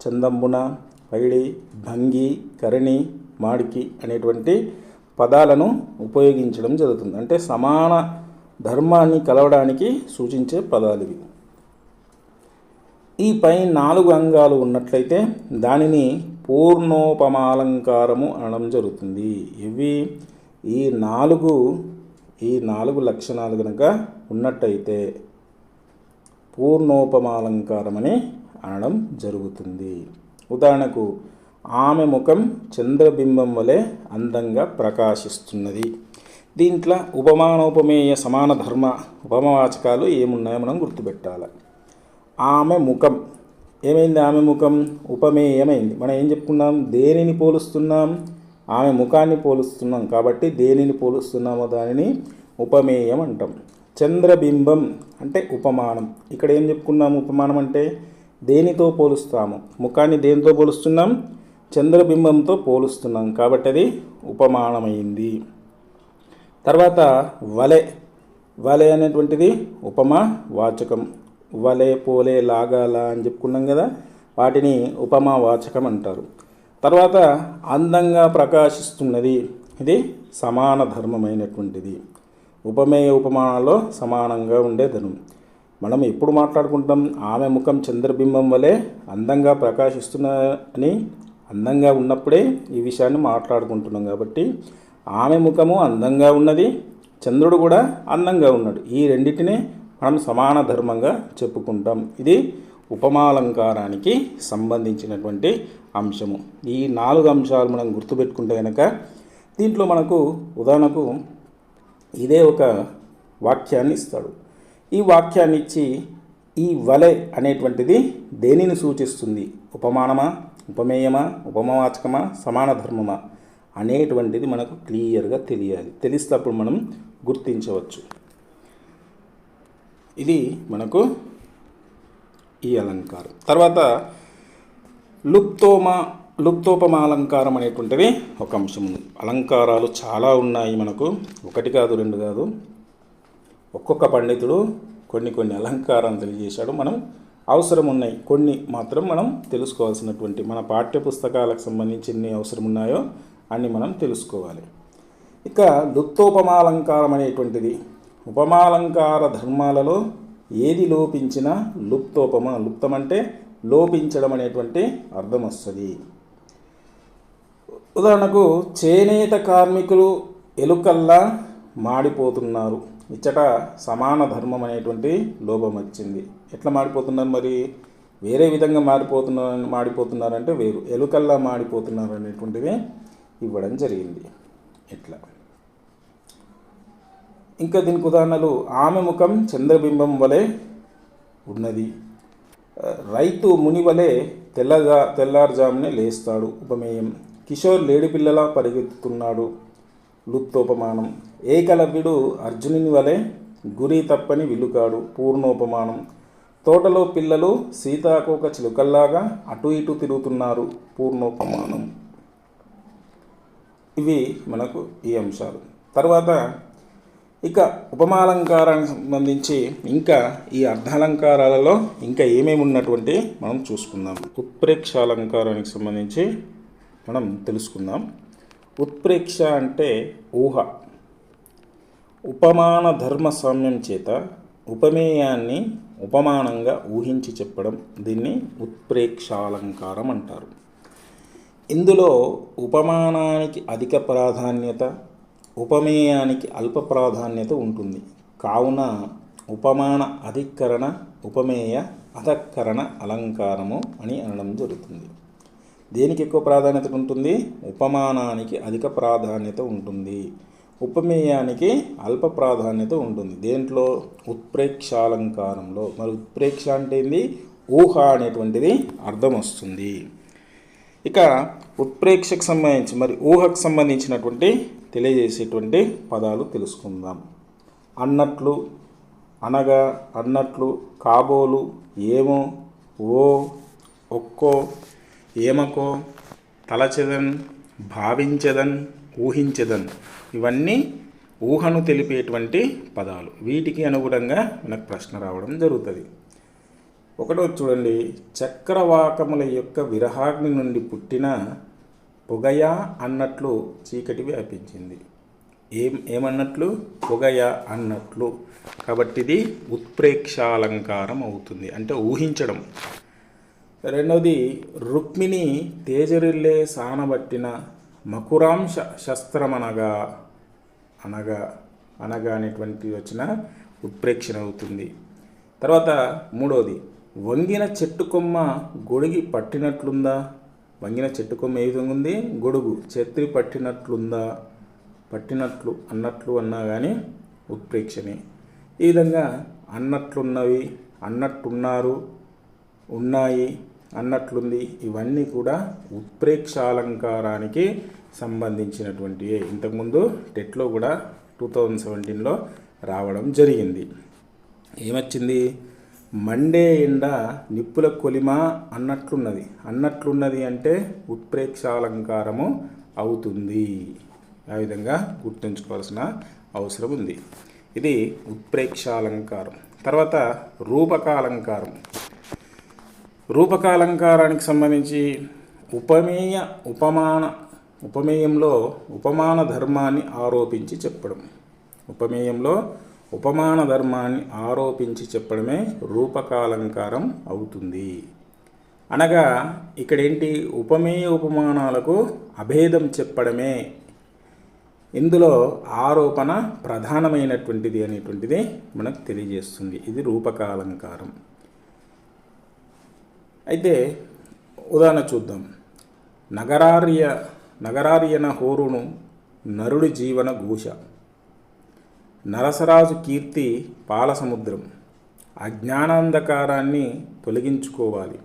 చందంబున, పైడి, భంగి, కరణి, మాడికి అనేటువంటి పదాలను ఉపయోగించడం జరుగుతుంది. అంటే సమాన ధర్మాన్ని కలవడానికి సూచించే పదాలు ఇవి. ఈ పై 4 అంగాలు ఉన్నట్లయితే దానిని పూర్ణోపమాలంకారము అనడం జరుగుతుంది. ఇవి ఈ 4 లక్షణాలు కనుక ఉన్నట్టయితే పూర్ణోపమాలంకారం అని అనడం జరుగుతుంది. ఉదాహరణకు, ఆమె ముఖం చంద్రబింబం వలె అందంగా ప్రకాశిస్తున్నది. దీంట్లో ఉపమానోపమేయ సమాన ధర్మ ఉపమావాచకాలు ఏమున్నాయో మనం గుర్తుపెట్టాలి. ఆమె ముఖం ఏమైంది? ఆమె ముఖం ఉపమేయమైంది. మనం ఏం చెప్పుకున్నాం? దేనిని పోలుస్తున్నాం? ఆమె ముఖాన్ని పోలుస్తున్నాం. కాబట్టి దేనిని పోలుస్తున్నామో దానిని ఉపమేయం అంటాం. చంద్రబింబం అంటే ఉపమానం. ఇక్కడ ఏం చెప్పుకున్నాము? ఉపమానం అంటే దేనితో పోలుస్తాము? ముఖాన్ని దేనితో పోలుస్తున్నాం? చంద్రబింబంతో పోలుస్తున్నాం. కాబట్టి అది ఉపమానమైంది. తర్వాత వలె. వలె అనేటువంటిది ఉపమా వాచకం. వలె, పోలే, లాగాల అని చెప్పుకున్నాం కదా, వాటిని ఉపమా వాచకం అంటారు. తర్వాత అందంగా ప్రకాశిస్తున్నది. ఇది సమాన ధర్మమైనటువంటిది. ఉపమేయ ఉపమానాల్లో సమానంగా ఉండే ధర్మం. మనం ఎప్పుడు మాట్లాడుకుంటాం? ఆమె ముఖం చంద్రబింబం వలె అందంగా ప్రకాశిస్తున్నని అందంగా ఉన్నప్పుడే ఈ విషయాన్ని మాట్లాడుకుంటున్నాం. కాబట్టి ఆమె ముఖము అందంగా ఉన్నది, చంద్రుడు కూడా అందంగా ఉన్నాడు. ఈ రెండింటినే మనం సమాన ధర్మంగా చెప్పుకుంటాం. ఇది ఉపమాలంకారానికి సంబంధించినటువంటి అంశము. ఈ 4 అంశాలు మనం గుర్తుపెట్టుకుంటే కనుక దీంట్లో మనకు ఉదాహరణకు ఇదే ఒక వాక్యాన్ని ఇస్తాడు. ఈ వాక్యాన్ని ఇచ్చి ఈ వలె అనేటువంటిది దేనిని సూచిస్తుంది? ఉపమానమా, ఉపమేయమా, ఉపమావాచకమా, సమాన ధర్మమా అనేటువంటిది మనకు క్లియర్గా తెలియాలి. తెలిస్తే అప్పుడు మనం గుర్తించవచ్చు. ఇది మనకు ఈ అలంకారం. తర్వాత లుప్తోపమాలంకారం అనేటువంటిది ఒక అంశం ఉంది. అలంకారాలు చాలా ఉన్నాయి మనకు, ఒకటి కాదు రెండు కాదు. ఒక్కొక్క పండితుడు కొన్ని అలంకారాలు తెలియజేశాడు. మనం అవసరం ఉన్నాయి కొన్ని మాత్రం మనం తెలుసుకోవాల్సినటువంటి, మన పాఠ్య పుస్తకాలకు సంబంధించి ఎన్ని అవసరం ఉన్నాయో అన్ని మనం తెలుసుకోవాలి. ఇక లుప్తోపమాలంకారం అనేటువంటిది ఉపమాలంకార ధర్మాలలో ఏది లోపించినా లుప్తం అంటే లోపించడం అనేటువంటి అర్థం వస్తుంది. ఉదాహరణకు చేనేత కార్మికులు ఎలుకల్లా మాడిపోతున్నారు. ఇచ్చట సమాన ధర్మం అనేటువంటి లోపం వచ్చింది. ఎట్లా మాడిపోతున్నారు మరి? వేరే విధంగా మాడిపోతున్నారంటే వేరు, ఎలుకల్లా మాడిపోతున్నారు అనేటువంటిది ఇవ్వడం జరిగింది. ఎట్లా? ఇంకా దీనికి ఉదాహరణలు, ఆమె ముఖం చంద్రబింబం వలె ఉన్నది, రైతు ముని వలె తెల్లారుజామునే లేస్తాడు, ఉపమేయం, కిషోర్ లేడిపిల్లలా పరిగెత్తుతున్నాడు, లుప్తోపమానం, ఏకలవ్యుడు అర్జునుని వలె గురి తప్పని విలుకాడు, పూర్ణోపమానం, తోటలో పిల్లలు సీతాకోక చిలుకల్లాగా అటు ఇటు తిరుగుతున్నారు, పూర్ణోపమానం. ఇవి మనకు ఈ అంశాలు. తర్వాత ఇక ఉపమాలంకారానికి సంబంధించి ఇంకా ఈ అర్ధాలంకారాలలో ఇంకా ఏమేమి ఉన్నటువంటి మనం చూసుకుందాం. ఉత్ప్రేక్షాలంకారానికి సంబంధించి మనం తెలుసుకుందాం. ఉత్ప్రేక్ష అంటే ఊహ. ఉపమాన ధర్మ సామ్యం చేత ఉపమేయాన్ని ఉపమానంగా ఊహించి చెప్పడం, దీన్ని ఉత్ప్రేక్షాలంకారం అంటారు. ఇందులో ఉపమానానికి అధిక ప్రాధాన్యత, ఉపమేయానికి అల్ప ప్రాధాన్యత ఉంటుంది. కావున ఉపమాన అధికరణ, ఉపమేయ అధక్కరణ అలంకారము అని అనడం జరుగుతుంది. దేనికి ఎక్కువ ప్రాధాన్యత ఉంటుంది? ఉపమానానికి అధిక ప్రాధాన్యత ఉంటుంది, ఉపమేయానికి అల్ప ప్రాధాన్యత ఉంటుంది. దేంట్లో? ఉత్ప్రేక్షాలంకారంలో. మరి ఉత్ప్రేక్ష అంటే ఏంది? ఊహ అనేటువంటిది అర్థం వస్తుంది. ఇక ఉత్ప్రేక్షకు సంబంధించి మరి ఊహకు సంబంధించినటువంటి తెలియజేసేటువంటి పదాలు తెలుసుకుందాం. అన్నట్లు, అనగా, అన్నట్లు, కాబోలు, ఏమో, ఓ, ఒక్కో, ఏమకో, తలచెదన్, భావించెదన్, ఊహించెదన్, ఇవన్నీ ఊహను తెలిపేటువంటి పదాలు. వీటికి అనుగుణంగా మనకు ప్రశ్న రావడం జరుగుతుంది. ఒకటో చూడండి, చక్రవాకముల యొక్క విరహాగ్ని నుండి పుట్టిన పొగయా అన్నట్లు చీకటి వ్యాపించింది. ఏమన్నట్లు? పొగయా అన్నట్లు. కాబట్టి ఇది ఉత్ప్రేక్షాలంకారం అవుతుంది, అంటే ఊహించడం. రెండవది, రుక్మిణి తేజరిల్లే సానబట్టిన మకురాంశ శస్త్రమనగా, అనగా అనేటువంటి వచ్చిన ఉత్ప్రేక్షణ అవుతుంది. తర్వాత మూడవది, వంగిన చెట్టు కొమ్మ గొడిగి పట్టినట్లుందా. వంగిన చెట్టు కొమ్మ ఏ విధంగా ఉంది? గొడుగు, ఛత్రి పట్టినట్లుందా. పట్టినట్లు, అన్నట్లు అన్నా కానీ ఉత్ప్రేక్షనే. ఈ విధంగా అన్నట్లున్నవి, అన్నట్టున్నారు, ఉన్నాయి, అన్నట్లుంది, ఇవన్నీ కూడా ఉత్ప్రేక్షాలంకారానికి సంబంధించినటువంటివి. ఇంతకుముందు టెట్లో కూడా 2017లో రావడం జరిగింది. ఏమొచ్చింది? మండే ఎండ నిప్పుల కొలిమా అన్నట్లున్నది. అన్నట్లున్నది అంటే ఉత్ప్రేక్షాలంకారము అవుతుంది. ఆ విధంగా గుర్తుంచుకోవాల్సిన అవసరం ఉంది. ఇది ఉత్ప్రేక్షాలంకారం. తర్వాత రూపకాలంకారం. రూపకాలంకారానికి సంబంధించి ఉపమేయంలో ఉపమాన ధర్మాన్ని ఆరోపించి చెప్పడం. ఉపమేయంలో ఉపమాన ధర్మాన్ని ఆరోపించి చెప్పడమే రూపకాలంకారం అవుతుంది. అనగా ఇక్కడేంటి? ఉపమేయ ఉపమానాలకు అభేదం చెప్పడమే ఇందులో ఆరోపణ ప్రధానమైనటువంటిది అనేటువంటిది మనకు తెలియజేస్తుంది. ఇది రూపకాలంకారం. అయితే ఉదాహరణ చూద్దాం. నగరార్యన హోరును నరుడి జీవన ఘోష, నరసరాజు కీర్తి పాలసముద్రం, అజ్ఞానాంధకారాన్ని తొలగించుకోవాలి,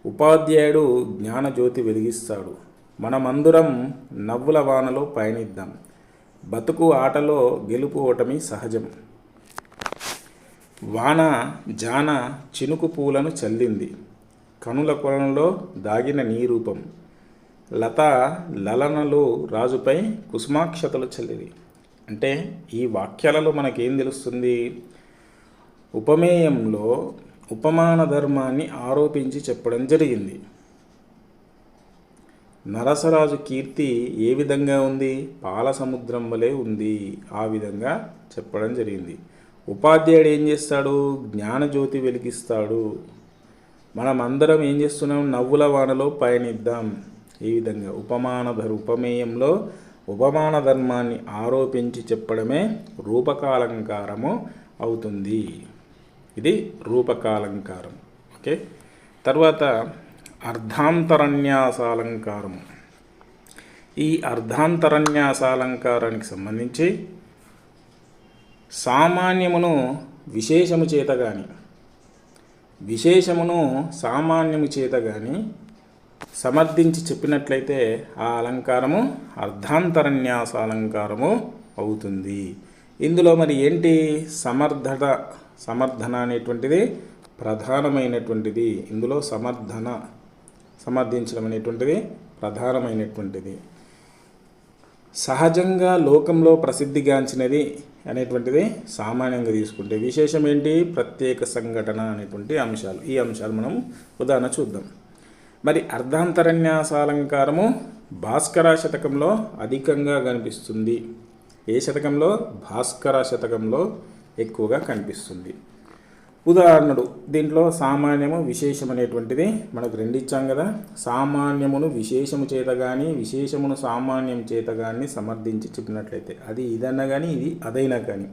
ఉపాధ్యాయుడు జ్ఞానజ్యోతి వెలిగిస్తాడు, మనమందరం నవ్వుల వానలో పయనిద్దాం. బతుకు ఆటలో గెలుపు ఓటమి సహజం. వాన జాన చినుకు పూలను చల్లింది. కనుల కొలంలో దాగిన నీ రూపం. లత లలనలు రాజుపై కుసుమాక్షతలు చల్లిది. అంటే ఈ వాక్యాలలో మనకేం తెలుస్తుంది? ఉపమేయంలో ఉపమాన ధర్మాన్ని ఆరోపించి చెప్పడం జరిగింది. నరసరాజు కీర్తి ఏ విధంగా ఉంది? పాల సముద్రం వలె ఉంది. ఆ విధంగా చెప్పడం జరిగింది. ఉపాధ్యాయుడు ఏం చేస్తాడు? జ్ఞానజ్యోతి వెలిగిస్తాడు. మనం అందరం ఏం చేస్తున్నాం? నవ్వుల వానలో పయనిద్దాం. ఈ విధంగా ఉపమేయంలో ఉపమాన ధర్మాన్ని ఆరోపించి చెప్పడమే రూపకాలంకారము అవుతుంది. ఇది రూపకాలంకారం. ఓకే. తర్వాత అర్ధాంతరన్యాసాలంకారము. ఈ అర్ధాంతరన్యాసాలంకారానికి సంబంధించి సామాన్యమును విశేషము చేత కానీ విశేషమును సామాన్యము చేత కానీ సమర్థించి చెప్పినట్లయితే ఆ అలంకారము అర్ధాంతరన్యాసాలంకారము అవుతుంది. ఇందులో మరి ఏంటి? సమర్థన అనేటువంటిది ప్రధానమైనటువంటిది. ఇందులో సమర్థించడం అనేటువంటిది ప్రధానమైనటువంటిది. సహజంగా లోకంలో ప్రసిద్ధిగాంచినది అనేటువంటిది సామాన్యంగా తీసుకుంటే, విశేషం ఏంటి? ప్రత్యేక సంఘటన అనేటువంటి అంశాలు. ఈ అంశాలు మనం ఉదాహరణ చూద్దాం. మరి అర్ధాంతరన్యాసాలంకారము భాస్కర శతకంలో అధికంగా కనిపిస్తుంది. ఏ శతకంలో? భాస్కర శతకంలో ఎక్కువగా కనిపిస్తుంది. ఉదాహరణలు దీంట్లో సామాన్యము విశేషం అనేటువంటిది మనకు రెండు ఇచ్చాం కదా. సామాన్యమును విశేషము చేత కానీ విశేషమును సామాన్యం చేత కానీ సమర్థించి చెప్పినట్లయితే, అది ఇదన్నా కానీ ఇది అదైనా కానీ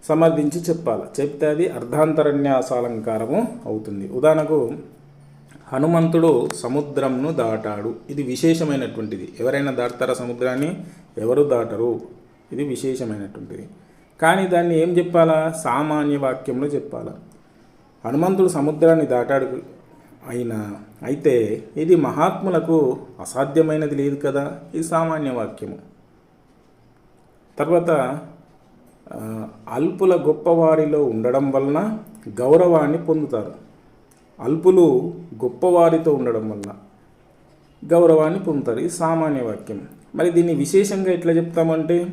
సమర్థించి చెప్పాలి. చెప్తే అది అర్ధాంతరన్యాసాలంకారము అవుతుంది. ఉదాహరణకు హనుమంతుడు సముద్రంను దాటాడు. ఇది విశేషమైనటువంటిది. ఎవరైనా దాటుతారా సముద్రాన్ని? ఎవరు దాటరు. ఇది విశేషమైనటువంటిది. కానీ దాన్ని ఏం చెప్పాలా? సామాన్య వాక్యంలో చెప్పాలా. హనుమంతుడు సముద్రాన్ని దాటాడు అయితే ఇది మహాత్ములకు అసాధ్యమైనది లేదు కదా. ఇది సామాన్య వాక్యము. తర్వాత అల్పుల గొప్పవారిలో ఉండడం వలన గౌరవాన్ని పొందుతారు. అల్పులు గొప్పవారితో ఉండడం వల్ల గౌరవాన్ని పొందుతారు. ఇది సామాన్య వాక్యం. మరి దీన్ని విశేషంగా ఎట్లా చెప్తామంటే,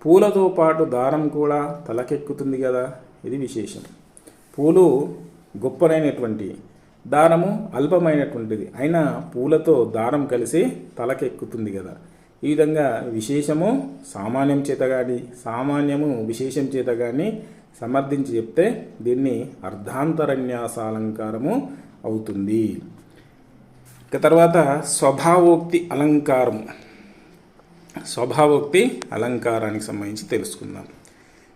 పూలతో పాటు దారం కూడా తలకెక్కుతుంది కదా. ఇది విశేషం. పూలు గొప్పనైనటువంటి, దారము అల్పమైనటువంటిది. అయినా పూలతో దారం కలిసి తలకెక్కుతుంది కదా. ఈ విధంగా విశేషము సామాన్యం చేత కానీ సామాన్యము విశేషం చేత కానీ సమర్థించి చెప్తే దీన్ని అర్ధాంతరన్యాసాలంకారము అవుతుంది. ఇక తర్వాత స్వభావోక్తి అలంకారము. స్వభావోక్తి అలంకారానికి సంబంధించి తెలుసుకుందాం.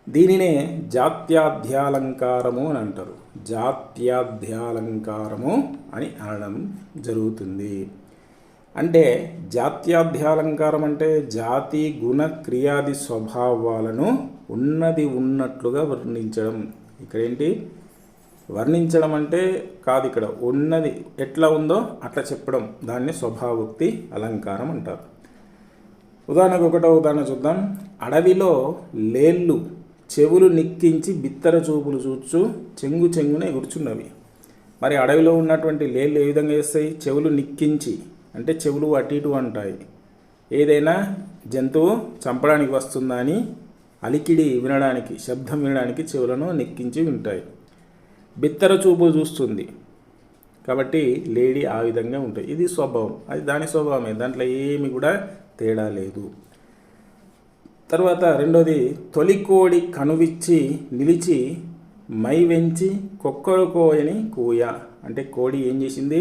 దీనినే జాత్యాధ్యాలంకారము అని అంటారు. జాత్యాధ్యాలంకారము అని అనడం జరుగుతుంది. అంటే జాత్యాధ్యాలంకారం అంటే జాతి గుణ క్రియాది స్వభావాలను ఉన్నది ఉన్నట్లుగా వర్ణించడం. ఇక్కడ ఏంటి? వర్ణించడం అంటే కాదు, ఇక్కడ ఉన్నది ఎట్లా ఉందో అట్లా చెప్పడం. దాన్ని స్వభావోక్తి అలంకారం అంటారు. ఉదాహరణకు ఒకటో ఉదాహరణ చూద్దాం. అడవిలో లేళ్ళు చెవులు నిక్కించి బిత్తర చూపులు చూచు చెంగున ఎగురుచున్నవి. మరి అడవిలో ఉన్నటువంటి లేళ్ళు ఏ విధంగా చేస్తాయి? చెవులు నిక్కించి అంటే చెవులు అటు ఇటు అంటాయి. ఏదైనా జంతువు చంపడానికి వస్తుందా అని అలికిడి వినడానికి, శబ్దం వినడానికి చెవులను నెక్కించి వింటాయి. బిత్తర చూపు చూస్తుంది కాబట్టి లేడీ ఆ విధంగా ఉంటాయి. ఇది స్వభావం. అది దాని స్వభావమే. దాంట్లో ఏమి కూడా తేడా లేదు. తర్వాత రెండోది, తొలికోడి కనువిచ్చి నిలిచి మై వెంచి కొక్కరుకోయని కూయ. అంటే కోడి ఏం చేసింది?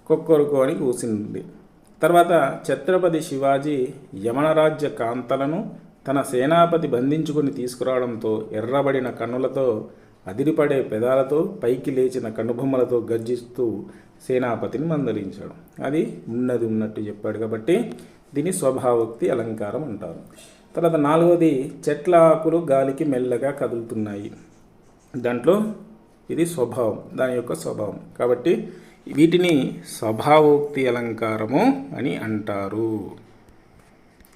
కొక్కరుకో అని కూసింది. తర్వాత ఛత్రపతి శివాజీ యమనరాజ్య కాంతలను తన సేనాపతి బంధించుకొని తీసుకురావడంతో ఎర్రబడిన కన్నులతో అదిరిపడే పెదాలతో పైకి లేచిన కనుబొమ్మలతో గర్జిస్తూ సేనాపతిని మందలించాడు. అది ఉన్నది ఉన్నట్టు చెప్పాడు కాబట్టి దీన్ని స్వభావోక్తి అలంకారం అంటారు. తర్వాత నాలుగవది, చెట్ల ఆకులు గాలికి మెల్లగా కదులుతున్నాయి. దాంట్లో ఇది స్వభావం, దాని యొక్క స్వభావం. కాబట్టి వీటిని స్వభావోక్తి అలంకారము అని అంటారు.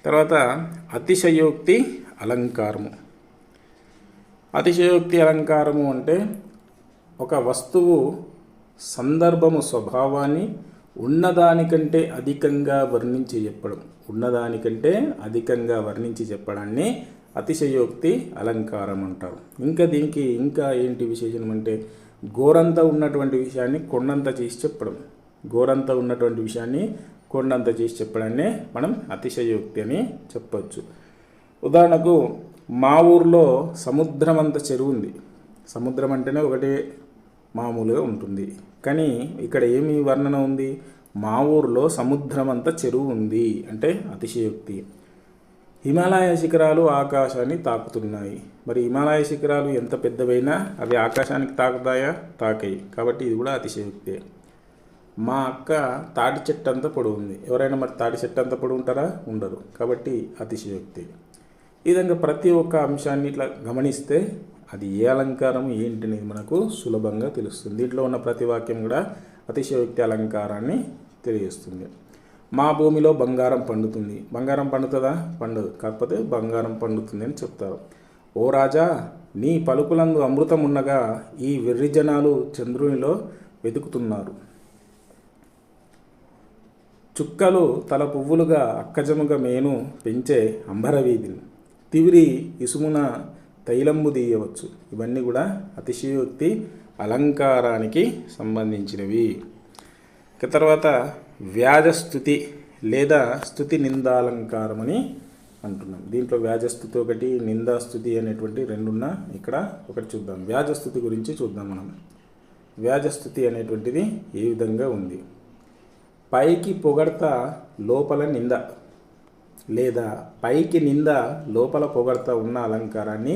తర్వాత అతిశయోక్తి అలంకారము. అతిశయోక్తి అలంకారము అంటే ఒక వస్తువు సందర్భము స్వభావాన్ని ఉన్నదానికంటే అధికంగా వర్ణించి చెప్పడం, ఉన్నదానికంటే అధికంగా వర్ణించి చెప్పడాన్ని అతిశయోక్తి అలంకారం అంటారు. ఇంకా దీనికి ఇంకా ఏంటి విశేషణం అంటే గోరంత ఉన్నటువంటి విషయాన్ని కొండంత చేసి చెప్పడం, గోరంత ఉన్నటువంటి విషయాన్ని కొండంత చేసి చెప్పడాన్నే మనం అతిశయోక్తి అని చెప్పవచ్చు. ఉదాహరణకు మా ఊర్లో సముద్రం అంత చెరువు ఉంది. సముద్రం అంటేనే ఒకటే మామూలుగా ఉంటుంది, కానీ ఇక్కడ ఏమి వర్ణన ఉంది? మా ఊర్లో సముద్రం అంత చెరువు ఉంది అంటే అతిశయోక్తి. హిమాలయ శిఖరాలు ఆకాశాన్ని తాకుతున్నాయి. మరి హిమాలయ శిఖరాలు ఎంత పెద్దవైనా అవి ఆకాశానికి తాకుతాయా? తాకాయి. కాబట్టి ఇది కూడా అతిశయోక్తే. మా అక్క తాటి చెట్టు అంతా పొడవు ఉంది. ఎవరైనా మరి తాటి చెట్టు అంతా పొడవు ఉంటారా? ఉండరు. కాబట్టి అతిశయోక్తి. ఈ విధంగా ప్రతి ఒక్క అంశాన్ని ఇట్లా గమనిస్తే అది ఏ అలంకారం ఏంటనేది మనకు సులభంగా తెలుస్తుంది. దీంట్లో ఉన్న ప్రతి వాక్యం కూడా అతిశయోక్తి అలంకారాన్ని తెలియజేస్తుంది. మా భూమిలో బంగారం పండుతుంది. బంగారం పండుతుందా? పండదు. కాకపోతే బంగారం పండుతుంది అని చెప్తారు. ఓ రాజా, నీ పలుకులందు అమృతం ఉండగా ఈ వెర్రి జనాలు చంద్రునిలో వెతుకుతున్నారు. చుక్కలు తల పువ్వులుగా అక్కజముగా మేను పెంచే అంబరవీధిని తివిరి ఇసుమున తైలంబు తీయవచ్చు. ఇవన్నీ కూడా అతిశయోక్తి అలంకారానికి సంబంధించినవి. తర్వాత వ్యాజస్థుతి లేదా స్తుతి నిందాలంకారం అని అంటున్నాం. దీంట్లో వ్యాజస్థుతి ఒకటి, నిందాస్థుతి అనేటువంటి రెండున్నా. ఇక్కడ ఒకటి చూద్దాం. వ్యాజస్థుతి గురించి చూద్దాం మనం. వ్యాజస్థుతి అనేటువంటిది ఏ విధంగా ఉంది? పైకి పొగడ్త లోపల నింద, లేదా పైకి నింద లోపల పొగడ్త ఉన్న అలంకారాన్ని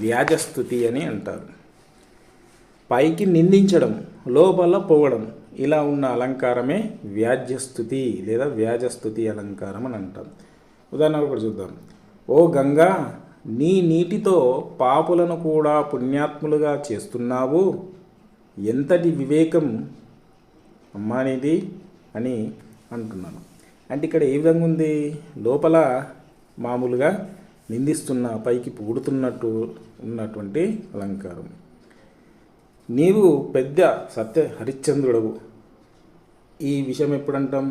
వ్యాజస్థుతి అని అంటారు. పైకి నిందించడం, లోపల పొగడం, ఇలా ఉన్న అలంకారమే వ్యాజ్యస్థుతి లేదా వ్యాజస్థుతి అలంకారం అని అంటాం. ఉదాహరణ ఒకటి చూద్దాం. ఓ గంగా, నీ నీటితో పాపులను కూడా పుణ్యాత్ములుగా చేస్తున్నావు. ఎంతటి వివేకం అమ్మానిది అని అంటున్నాను. అంటే ఇక్కడ ఏ విధంగా ఉంది? లోపల మామూలుగా నిందిస్తున్న, పైకి పొగుడుతున్నట్టు ఉన్నటువంటి అలంకారం. నీవు పెద్ద సత్య హరిశ్చంద్రుడవు. ఈ విషయం ఎప్పుడంటాం?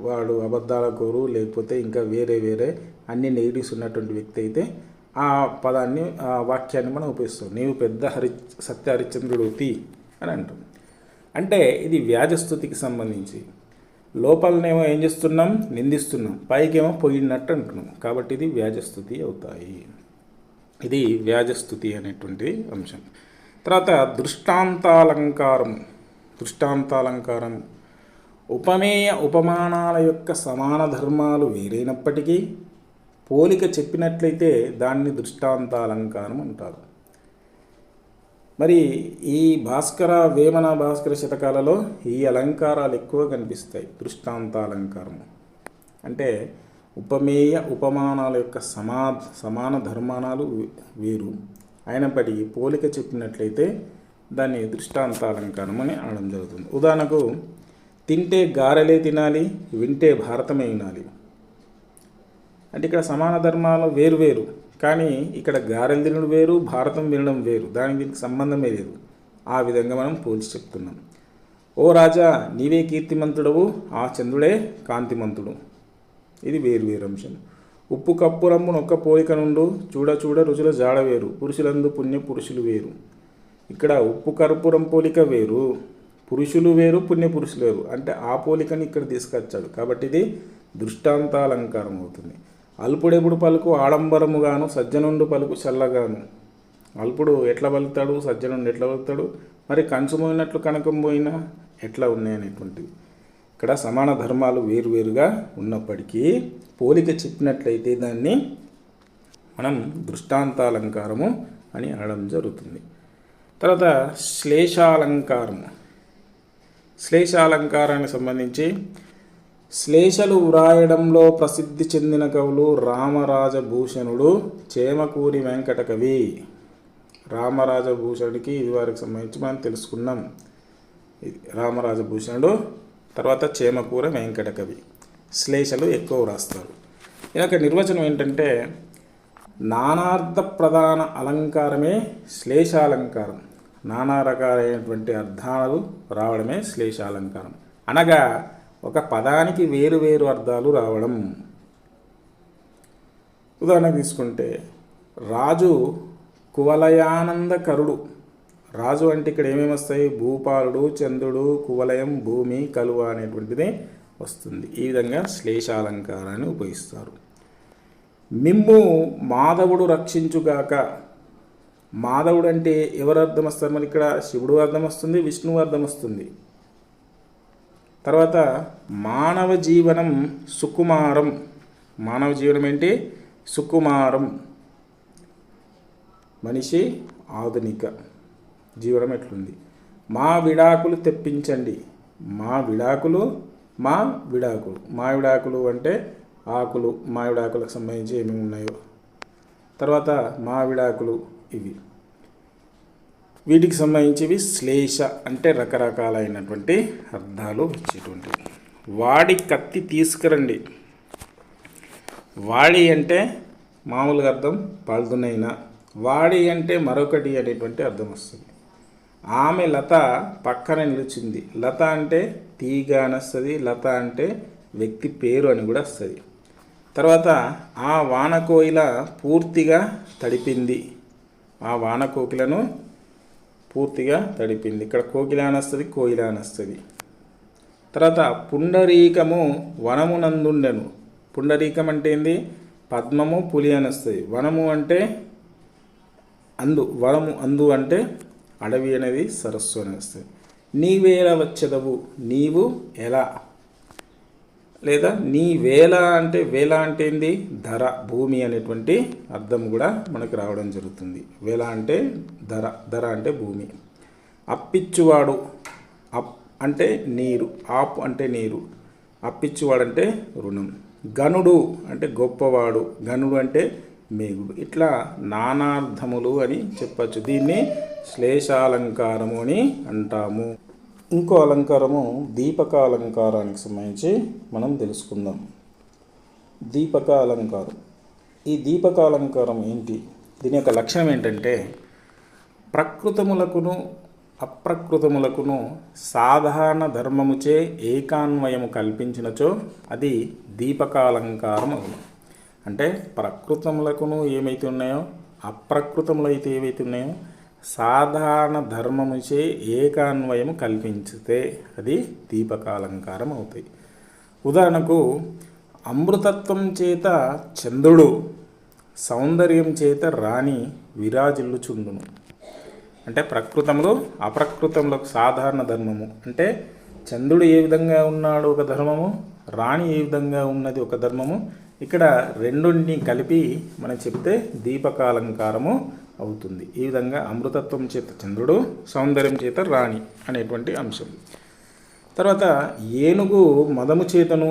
వాడు అబద్ధాల కోరు, లేకపోతే ఇంకా వేరే వేరే అన్ని నెగిటివ్స్ ఉన్నటువంటి వ్యక్తి అయితే ఆ పదాన్ని, ఆ వాక్యాన్ని మనం ఉపయోగిస్తాం. నీవు పెద్ద సత్య హరిశ్చంద్రుడు తీ అని అంటాం. అంటే ఇది వ్యాజస్థుతికి సంబంధించి. లోపలనేమో ఏం చేస్తున్నాం? నిందిస్తున్నాం. పైకేమో పొగిడినట్టు అంటున్నాం. కాబట్టి ఇది వ్యాజస్థుతి అవుతాయి. ఇది వ్యాజస్థుతి అనేటువంటి అంశం. తర్వాత దృష్టాంతాలంకారం. దృష్టాంతాలంకారం ఉపమేయ ఉపమానాల యొక్క సమాన ధర్మాలు వేరైనప్పటికీ పోలిక చెప్పినట్లయితే దాన్ని దృష్టాంతాలంకారం అంటారు. మరి ఈ వేమన భాస్కర శతకాలలో ఈ అలంకారాలు ఎక్కువ కనిపిస్తాయి. దృష్టాంతాలంకారం అంటే ఉపమేయ ఉపమానాల యొక్క సమాన ధర్మానాలు వేరు అయినప్పటికీ పోలిక చెప్పినట్లయితే దాన్ని దృష్టాంతాలంకారం అని అనడం జరుగుతుంది. ఉదాహరణకు, తింటే గారెలే తినాలి, వింటే భారతమే వినాలి. అంటే ఇక్కడ సమాన ధర్మాలు వేరు వేరు, కానీ ఇక్కడ గారెలు తినడం వేరు, భారతం వినడం వేరు. దానికి దీనికి సంబంధమే లేదు. ఆ విధంగా మనం పోల్చి చెప్తున్నాం. ఓ రాజా, నీవే కీర్తిమంతుడవు, ఆ చంద్రుడే కాంతిమంతుడు. ఇది వేరు వేరు అంశం. ఉప్పు కప్పు రంబును ఒక్క పోలిక నుండు, చూడ చూడ రుచుల జాడ వేరు, పురుషులందు పుణ్య పురుషులు వేరు. ఇక్కడ ఉప్పు కర్పూరం పోలిక వేరు, పురుషులు వేరు, పుణ్య పురుషులు వేరు. అంటే ఆ పోలికని ఇక్కడ తీసుకొచ్చాడు. కాబట్టి ఇది దృష్టాంతాలంకారం అవుతుంది. అల్పుడెప్పుడు పలుకు ఆడంబరముగాను, సజ్జనుండు పలుకు చల్లగాను. అల్పుడు ఎట్లా పలుకుతాడు, సజ్జనుండు ఎట్లా పలుకుతాడు, మరి కంచు పోయినట్లు కనకం పోయినా ఎట్లా ఉన్నాయనేటువంటివి. ఇక్కడ సమాన ధర్మాలు వేరువేరుగా ఉన్నప్పటికీ పోలిక చెప్పినట్లయితే దాన్ని మనం దృష్టాంతాలంకారము అని అనడం జరుగుతుంది. తర్వాత శ్లేషాలంకారము. శ్లేషాలంకారానికి సంబంధించి శ్లేషలు వ్రాయడంలో ప్రసిద్ధి చెందిన కవులు రామరాజభూషణుడు, చేమకూరి వెంకట కవి. రామరాజభూషణుడికి ఇది వారికి సంబంధించి మనం తెలుసుకున్నాం. ఇది రామరాజభూషణుడు, తర్వాత చేమకూర వెంకట కవి. శ్లేషలు ఎక్కువ వ్రాస్తారు. ఇక నిర్వచనం ఏంటంటే నానార్థ ప్రధాన అలంకారమే శ్లేషాలంకారం. నానా రకాలైనటువంటి అర్థాలు రావడమే శ్లేషాలంకారం. అనగా ఒక పదానికి వేరు వేరు అర్థాలు రావడం. ఉదాహరణ తీసుకుంటే రాజు కువలయానందకరుడు. రాజు అంటే ఇక్కడ ఏమేమి వస్తాయి? భూపాలుడు, చంద్రుడు, కువలయం, భూమి, కలువ అనేటువంటిది వస్తుంది. ఈ విధంగా శ్లేషాలంకారాన్ని ఉపయోగిస్తారు. మిమ్ము మాధవుడు రక్షించుగాక. మాధవుడు అంటే ఎవరు అర్థం వస్తారు? మరి ఇక్కడ శివుడు అర్థం వస్తుంది, విష్ణువు అర్థం వస్తుంది. తర్వాత మానవ జీవనం సుకుమారం. మానవ జీవనం ఏంటి? సుకుమారం. మనిషి ఆధునిక జీవనం ఎట్లుంది? మా విడాకులు తెప్పించండి. మా విడాకులు మా విడాకులు అంటే ఆకులు, మా విడాకులకు సంబంధించి ఏమేమి ఉన్నాయో. తర్వాత మా విడాకులు ఇవి, వీటికి సంబంధించివి శ్లేష అంటే రకరకాలైనటువంటి అర్థాలు వచ్చేటువంటివి. వాడి కత్తి తీసుకురండి. వాడి అంటే మామూలుగా అర్థం పలుదునైనా, వాడి అంటే మరొకటి అనేటువంటి అర్థం వస్తుంది. ఆమె లత పక్కన నిలిచింది. లత అంటే తీగ అని వస్తుంది, లత అంటే వ్యక్తి పేరు అని కూడా వస్తుంది. తర్వాత ఆ వానకోయిల పూర్తిగా తడిపింది. ఆ వానకోకిలను పూర్తిగా తడిపింది. ఇక్కడ కోకిల అని వస్తుంది, కోయిల అని వస్తుంది. తర్వాత పుండరీకము వనమునందుండెను. పుండరీకం అంటే ఏంది? పద్మము, పులి అని వస్తుంది. వనము అంటే వనము, అందు అంటే అడవి అనేది సరస్సు అని వస్తుంది. నీవేళ వచ్చెదవు. నీవు ఎలా, లేదా నీ వేళ అంటే వేళ అంటే ఏంది? ధర, భూమి అనేటువంటి అర్థం కూడా మనకు రావడం జరుగుతుంది. వేళ అంటే ధర, ధర అంటే భూమి. అప్పిచ్చువాడు. అప్ అంటే నీరు, ఆప్ అంటే నీరు, అప్పిచ్చువాడు అంటే రుణం. గనుడు అంటే గొప్పవాడు, గనుడు అంటే మేఘుడు. ఇట్లా నానార్థములు అని చెప్పచ్చు. దీన్ని శ్లేషాలంకారము అని అంటాము. ఇంకో అలంకారము దీపక అలంకారానికి సంబంధించి మనం తెలుసుకుందాం. దీపక అలంకారం. ఈ దీపక అలంకారం ఏంటి? దీని యొక్క లక్షణం ఏంటంటే ప్రకృతములకును అప్రకృతములకును సాధారణ ధర్మముచే ఏకాన్వయము కల్పించినచో అది దీపకాలంకారం అవును. అంటే ప్రకృతములకును ఏమైతే ఉన్నాయో, అప్రకృతములు అయితే ఏవైతే ఉన్నాయో సాధారణ ధర్మముచే ఏకాన్వయము కల్పించితే అది దీపకాలంకారం అవుతాయి. ఉదాహరణకు అమృతత్వం చేత చంద్రుడు, సౌందర్యం చేత రాణి విరాజిల్లుచుండును. అంటే ప్రకృతములు అప్రకృతములకు సాధారణ ధర్మము అంటే చంద్రుడు ఏ విధంగా ఉన్నాడు ఒక ధర్మము, రాణి ఏ విధంగా ఉన్నది ఒక ధర్మము. ఇక్కడ రెండుని కలిపి మనం చెప్తే దీపకాలంకారము అవుతుంది. ఈ విధంగా అమృతత్వం చేత చంద్రుడు, సౌందర్యం చేత రాణి అనేటువంటి అంశం. తర్వాత ఏనుగు మదము చేతను,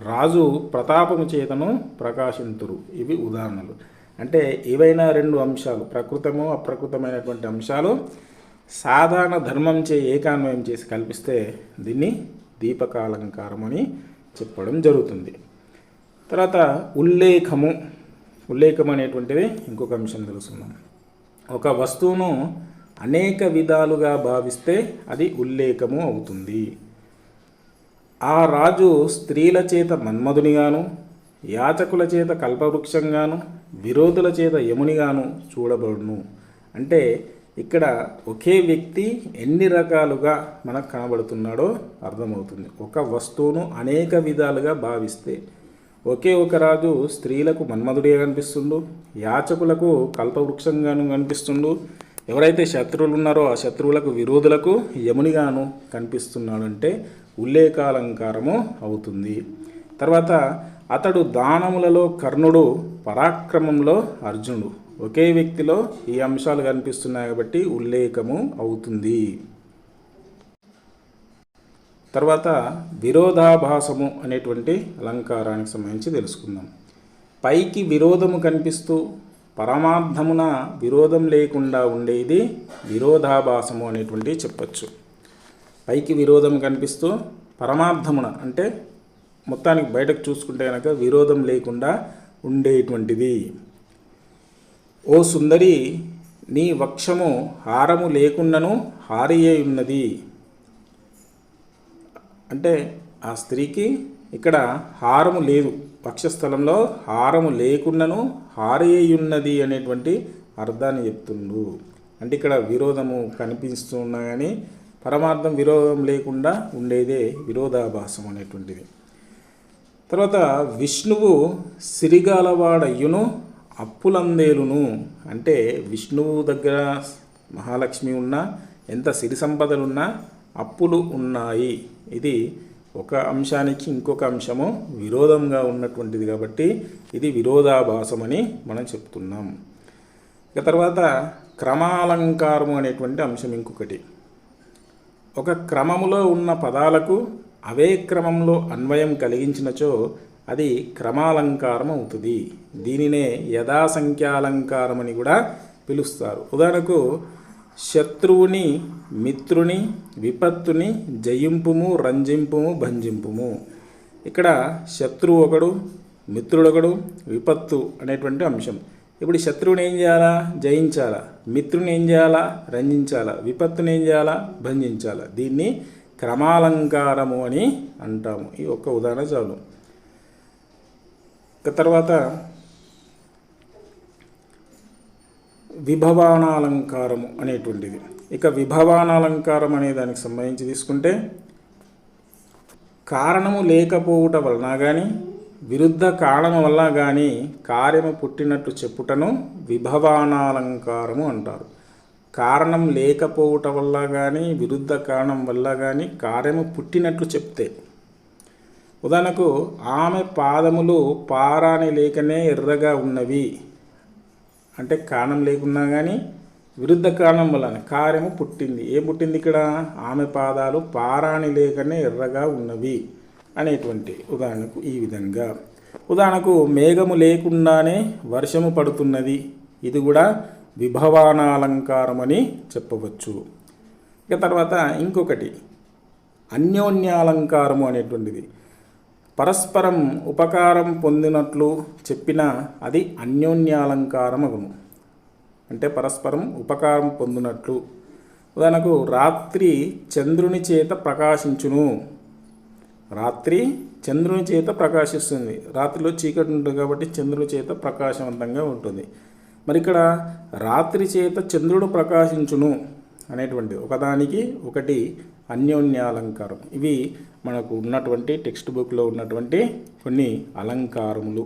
రాజు ప్రతాపము చేతను ప్రకాశింతురు. ఇవి ఉదాహరణలు. అంటే ఏవైనా రెండు అంశాలు, ప్రకృతము అప్రకృతమైనటువంటి అంశాలు సాధారణ ధర్మం చే ఏకాన్వయం చేసి కల్పిస్తే దీన్ని దీపకాలంకారం అని చెప్పడం జరుగుతుంది. తర్వాత ఉల్లేఖము. ఉల్లేఖం అనేటువంటిది ఇంకొక అంశం తెలుసుకుందాం. ఒక వస్తువును అనేక విధాలుగా భావిస్తే అది ఉల్లేఖము అవుతుంది. ఆ రాజు స్త్రీల చేత మన్మధునిగాను, యాచకుల చేత కల్పవృక్షంగాను, విరోధుల చేత యమునిగాను చూడబడును. అంటే ఇక్కడ ఒకే వ్యక్తి ఎన్ని రకాలుగా మనకు కనబడుతున్నాడో అర్థమవుతుంది. ఒక వస్తువును అనేక విధాలుగా భావిస్తే ఒకే ఒక రాజు స్త్రీలకు మన్మధుడిగా కనిపిస్తుండు, యాచకులకు కల్పవృక్షంగాను కనిపిస్తుండు, ఎవరైతే శత్రువులు ఉన్నారో ఆ శత్రువులకు విరోధులకు యమునిగాను కనిపిస్తున్నాడంటే ఉల్లేఖాలంకారము అవుతుంది. తర్వాత అతడు దానములలో కర్ణుడు, పరాక్రమంలో అర్జునుడు. ఒకే వ్యక్తిలో ఈ అంశాలు కనిపిస్తున్నాయి కాబట్టి ఉల్లేఖము అవుతుంది. తర్వాత విరోధాభాసము అనేటువంటి అలంకారానికి సంబంధించి తెలుసుకుందాం. పైకి విరోధము కనిపిస్తూ పరమార్థమున విరోధం లేకుండా ఉండేది విరోధాభాసము అనేటువంటి చెప్పచ్చు. పైకి విరోధం కనిపిస్తూ పరమార్థమున అంటే మొత్తానికి బయటకు చూసుకుంటే కనుక విరోధం లేకుండా ఉండేటువంటిది. ఓ సుందరి, నీ వక్షము హారము లేకున్నను హారియే ఉన్నది. అంటే ఆ స్త్రీకి ఇక్కడ హారము లేదు, వక్షస్థలంలో హారము లేకున్నను హారియే అనేటువంటి అర్థాన్ని చెప్తుండు. అంటే ఇక్కడ విరోధము కనిపిస్తున్నా కానీ పరమార్థం విరోధం లేకుండా ఉండేదే విరోధాభాసం అనేటువంటిది. తర్వాత విష్ణువు సిరిగాలవాడయ్యును అప్పులందేలును. అంటే విష్ణువు దగ్గర మహాలక్ష్మి ఉన్నా, ఎంత సిరి సంపదలున్నా అప్పులు ఉన్నాయి. ఇది ఒక అంశానికి ఇంకొక అంశము విరోధంగా ఉన్నటువంటిది కాబట్టి ఇది విరోధాభాసమని మనం చెప్తున్నాం. ఇక తర్వాత క్రమాలంకారము అనేటువంటి అంశం ఇంకొకటి. ఒక క్రమములో ఉన్న పదాలకు అవే క్రమంలో అన్వయం కలిగించినచో అది క్రమాలంకారం అవుతుంది. దీనినే యథాసంఖ్యాలంకారం అని కూడా పిలుస్తారు. ఉదాహరణకు శత్రువుని, మిత్రుని, విపత్తుని జయింపుము, రంజింపుము, భంజింపుము. ఇక్కడ శత్రువు ఒకడు, మిత్రుడు ఒకడు, విపత్తు అనేటువంటి అంశం. ఇప్పుడు శత్రువుని ఏం చేయాలా? జయించాలా. మిత్రుని ఏం చేయాలా? రంజించాలా. విపత్తుని ఏం చేయాలా? భంజించాలా. దీన్ని క్రమాలంకారము అని అంటాము. ఈ ఒక్క ఉదాహరణ చాలు. తర్వాత విభవానాలంకారము అనేటువంటిది. ఇక విభవానాలంకారం అనే దానికి సంబంధించి తీసుకుంటే కారణము లేకపోవుట వలన కానీ విరుద్ధ కారణము వల్ల కానీ కార్యము పుట్టినట్టు చెప్పుటను విభవానాలంకారము అంటారు. కారణం లేకపోవటం వల్ల కానీ విరుద్ధ కారణం వల్ల కానీ కార్యము పుట్టినట్లు చెప్తే, ఉదాహరణకు ఆమె పాదములు పారాని లేకనే ఎర్రగా ఉన్నవి అంటే కారణం లేకున్నా కానీ విరుద్ధ కారణం వలన కార్యము పుట్టింది. ఏం పుట్టింది ఇక్కడ? ఆమె పాదాలు పారాని లేకనే ఎర్రగా ఉన్నవి అనేటువంటి ఉదాహరణకు ఈ విధంగా. ఉదాహరణకు మేఘము లేకుండానే వర్షము పడుతున్నది. ఇది కూడా విభవానాలంకారం అని చెప్పవచ్చు. ఇక తర్వాత ఇంకొకటి అన్యోన్యాలంకారము అనేటువంటిది. పరస్పరం ఉపకారం పొందినట్లు చెప్పిన అది అన్యోన్యాలంకారం అగును. అంటే పరస్పరం ఉపకారం పొందినట్లు. ఉదాహరణకు రాత్రి చంద్రుని చేత ప్రకాశించును. రాత్రి చంద్రుని చేత ప్రకాశిస్తుంది. రాత్రిలో చీకటి ఉంటుంది కాబట్టి చంద్రుని చేత ప్రకాశవంతంగా ఉంటుంది. మరి ఇక్కడ రాత్రి చేత చంద్రుడు ప్రకాశించును అనేటువంటి ఒకదానికి ఒకటి అన్యోన్యాలంకారం. ఇవి మనకు ఉన్నటువంటి టెక్స్ట్ బుక్లో ఉన్నటువంటి కొన్ని అలంకారములు.